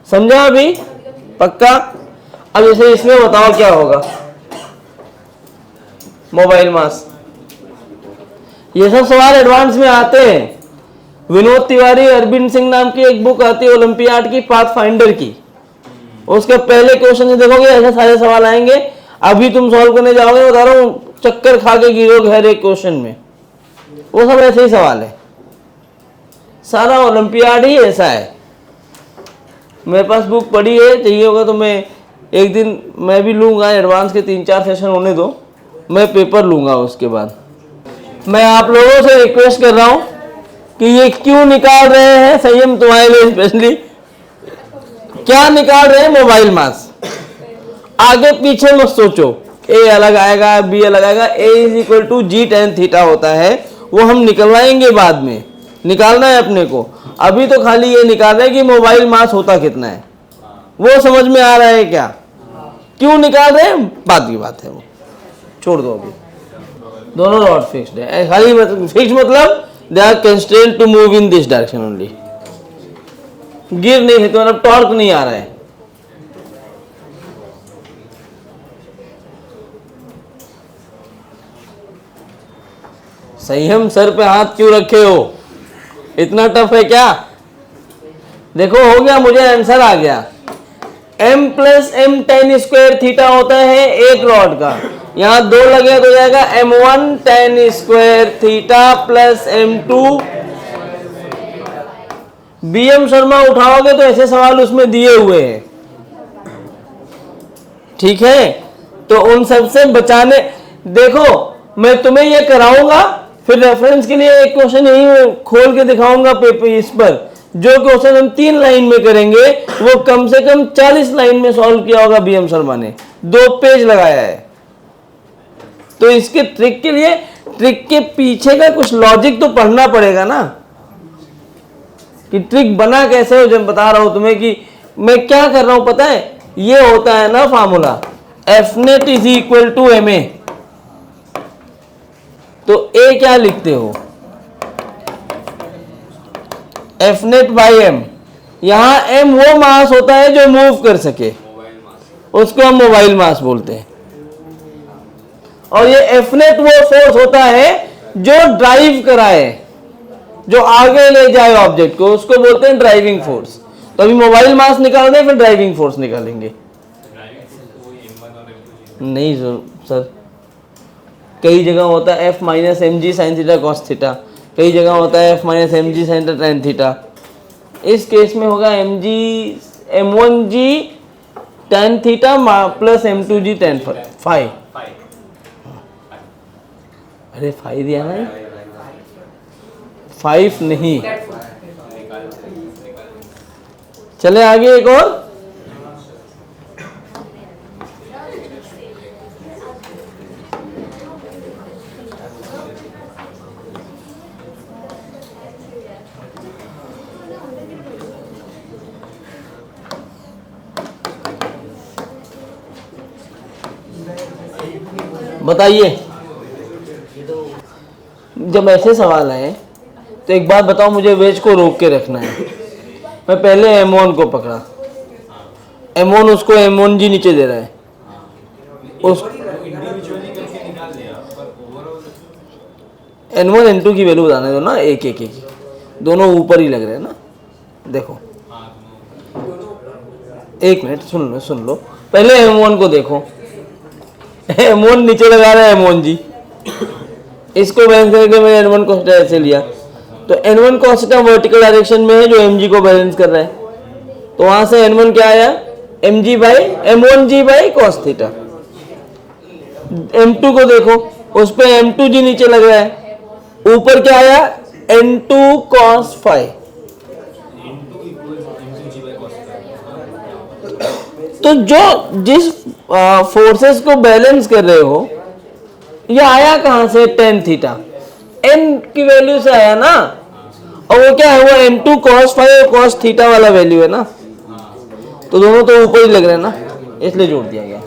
समझा अभी, पक्का। अब जैसे इसमें बताओ क्या होगा, मोबाइल मास, ये सब सवाल एडवांस में आते हैं। विनोद तिवारी, अरविंद सिंह नाम की एक बुक आती है ओलंपियाड की, पाथ फाइंडर की, उसके पहले क्वेश्चन में देखोगे ऐसे सारे सवाल आएंगे। अभी तुम सॉल्व करने जाओगे, बता रहा हूं, चक्कर खा के गिरोगे हर एक क्वेश्चन में, वो सब ऐसे ही सवाल है, सारा ओलंपियाड ही ऐसा है। मेरे पास बुक पड़ी है, चाहिए होगा तो मैं एक दिन मैं भी लूंगा, एडवांस के 3-4 सेशन होने दो, मैं पेपर लूंगा। उसके बाद मैं आप लोगों से रिक्वेस्ट कर रहा हूं कि ये क्यों निकाल रहे हैं, संयम तुम्हारे लिए स्पेशली, क्या निकाल रहे हैं, मोबाइल मास, आगे पीछे मत सोचो, ए अलग आएगा बी अलग आएगा, A is equal to G tan theta होता है, वो हम निकलवाएंगे बाद में, निकालना है अपने को, अभी तो खाली ये निकाल रहे हैं कि मोबाइल मास होता कितना है, वो समझ में आ रहा है क्या, क्यों निकाल रहे हैं बाद की बात है, वो छोड़ दो। अभी दोनों रॉड फिक्स्ड है, खाली फिक्स मतलब they are constraint to move in this direction only, गिर नहीं है तो मतलब टॉर्क नहीं आ रहा है। संयम सर पे हाथ क्यों रखे हो, इतना टफ है क्या, देखो हो गया, मुझे आंसर आ गया, m plus M tan square theta होता है एक रॉड का, यहां 2 लगे तो हो जाएगा m1 tan square theta plus m2। bm Sharma उठाओगे तो ऐसे सवाल उसमें दिए हुए हैं, ठीक है, तो उन सब से बचाने, देखो मैं तुम्हें ये कराऊंगा, फिर रेफरेंस के लिए एक क्वेश्चन यही खोल के दिखाऊंगा पेपर, इस पर जो क्वेश्चन हम 3 लाइन में करेंगे वो कम से कम 40 लाइन में सॉल्व किया होगा बीएम शर्मा ने, 2 पेज लगाया है। तो इसके ट्रिक के लिए, ट्रिक के पीछे का कुछ लॉजिक तो पढ़ना पड़ेगा ना, कि ट्रिक बना कैसे हो, जब बता रहा हूं तुम्हें कि मैं क्या कर रहा हूं, पता है, ये होता है ना formula, F net is equal to M A, तो ए क्या लिखते हो, एफ नेट बाई एम, यहां एम वो मास होता है जो मूव कर सके, उसको हम मोबाइल मास बोलते हैं, और ये एफ नेट वो फोर्स होता है जो ड्राइव कराए, जो आगे ले जाए ऑब्जेक्ट को, उसको बोलते हैं ड्राइविंग फोर्स। तो अभी मोबाइल मास निकाल दें, फिर ड्राइविंग फोर्स निकालेंगे। नहीं सर, कई जगह होता है F minus M G sine theta cos theta, कई जगह होता है F minus M G sine tan theta, इस केस में होगा M G M one G tan theta plus M two G tan five, अरे 5 दिया ना, 5 नहीं, चले आगे एक और, बताइए। जब ऐसे सवाल आए तो एक बात बताओ, मुझे वेज को रोक के रखना है। मैं पहले M1 को पकड़ा, M1 उसको M1G नीचे दे रहा है, उस N1 N2 की वैल्यू बताने दो ना, एक एक एक, दोनों ऊपर ही लग रहे हैं ना। देखो एक मिनट सुन लो, पहले M1 को देखो, M1 नीचे लगा रहा है M1G, इसको बैलेंस करके मैंने N1 को ऐसे लिया, तो N1 कॉस वर्टिकल डायरेक्शन में है जो mg को बैलेंस कर रहा है, तो वहां से N1 क्या आया, mg by M1G by cos theta. M2 को देखो, उस पे M2G नीचे लग रहा है, ऊपर क्या आया, N2 cos फाई। तो जो जिस फोर्सेस को बैलेंस कर रहे हो, ये आया कहां से, टेन थीटा, n की वैल्यू से आया ना, और वो क्या है, वो N2 cos फाई और cos थीटा वाला वैल्यू है ना, तो दोनों तो ऊपर ही लग रहे हैं ना, इसलिए जोड़ दिया गया।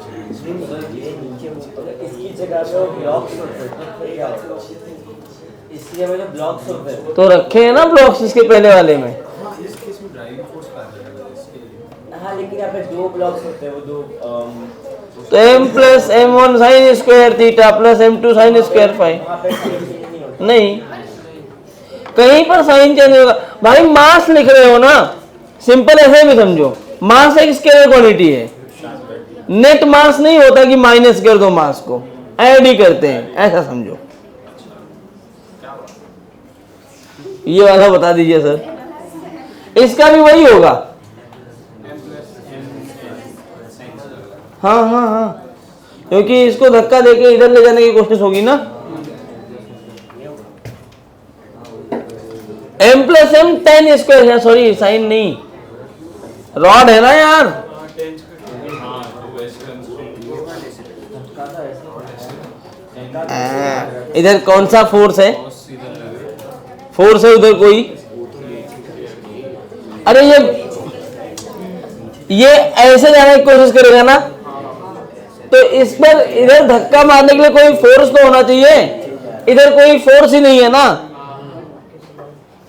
तो रखे हैं ना ब्लॉक्स इसके पहले वाले में। हाँ, लेकिन यहाँ पे 2 ब्लॉक्स होते हैं, वो 2 तो m plus M1 sine square theta plus M2 sine square phi, नहीं कहीं पर साइन चेंज होगा भाई, मास लिख रहे हो ना, सिंपल ऐसे भी समझो, मास एक स्केलर क्वांटिटी है, नेट मास नहीं होता कि माइनस कर दो मास को, ऐड ही करते हैं, ऐसा समझो। ये वाला बता दीजिए सर, इसका भी वही होगा। हाँ हाँ हाँ, क्योंकि इसको धक्का देके इधर ले जाने की कोशिश होगी ना। m plus M tan square है, सॉरी साइन नहीं, रॉड है ना यार। इधर कौन सा फोर्स है, फोर्स है उधर कोई, अरे ये ऐसे जाने की कोशिश करेगा ना, तो इस पर इधर धक्का मारने के लिए कोई फोर्स तो होना चाहिए, इधर कोई फोर्स ही नहीं है ना।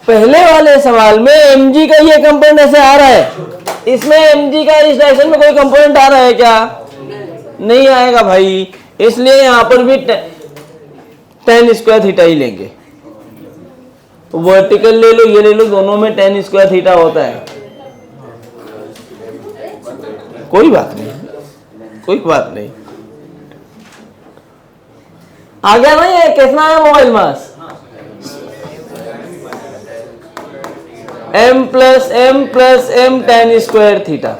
पहले वाले सवाल में mg का ये कंपोनेंट ऐसे आ रहा है, इसमें mg का इस डायरेक्शन में कोई कंपोनेंट आ रहा है क्या, नहीं आएगा भाई, इसलिए यहां पर भी टेन स्क्वायर थीटा ही लेंगे। वर्टिकल ले लो, ये ले लो, दोनों में टेन स्क्वायर थीटा होता है, कोई बात नहीं, कोई बात नहीं। आ गया ना, ये कितना है मोबाइल मास, m plus m ten square theta,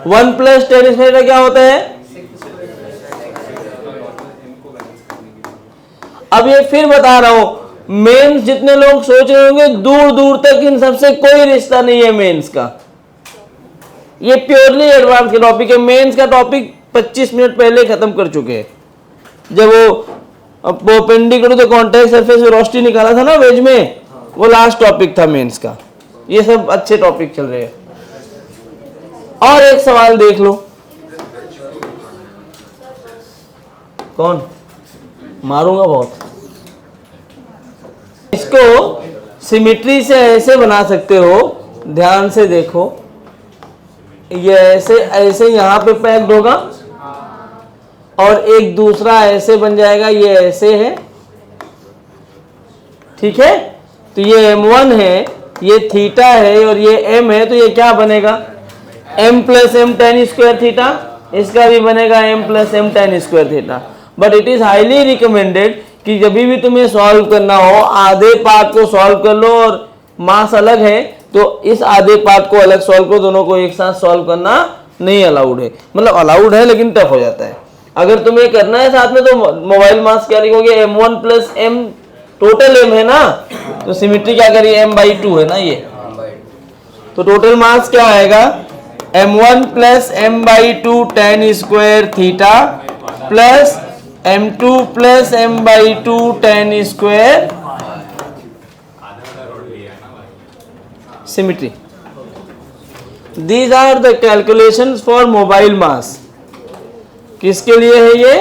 1 plus ten square theta क्या होता है। अब ये फिर बता रहा हूं, मेंस जितने लोग सोच रहे होंगे दूर दूर तक इन सबसे कोई रिश्ता नहीं है मेंस का, ये प्योरली एडवांस के टॉपिक है। मेंस का टॉपिक 25 मिनट पहले खत्म कर चुके हैं, जब वो perpendicular to the contact surface velocity निकाला था ना वेज में, वो लास्ट टॉपिक था मेंस का। ये सब अच्छे टॉपिक चल रहे हैं। और एक सवाल देख लो, कौन मारूंगा बहुत, इसको सिमेट्री से ऐसे बना सकते हो, ध्यान से देखो, ये ऐसे ऐसे यहां पे पैक्ड होगा और एक दूसरा ऐसे बन जाएगा, ये ऐसे है, ठीक है। तो ये m1 है, ये थीटा है और ये m है, तो ये क्या बनेगा, m plus M tan square theta, इसका भी बनेगा m plus M tan square theta. But it is highly recommended कि जब भी तुम्हें सॉल्व करना हो, आधे पार्ट को सॉल्व कर लो और मास अलग है तो इस आधे पार्ट को अलग सॉल्व करो, दोनों को एक साथ सॉल्व करना नहीं अलाउड है, मतलब अलाउड है लेकिन टफ हो जाता है। अगर तुम्हें करना है साथ में तो मोबाइल मास क्या लिखोगे, m1 plus m, total m है ना, तो सिमेट्री क्या करिए, m/2 है ना ये, तो टोटल मास क्या आएगा, m1 plus m/2 ten square theta plus m2 plus m/2 ten square symmetry. These are the calculations for mobile mass। किसके लिए है ये,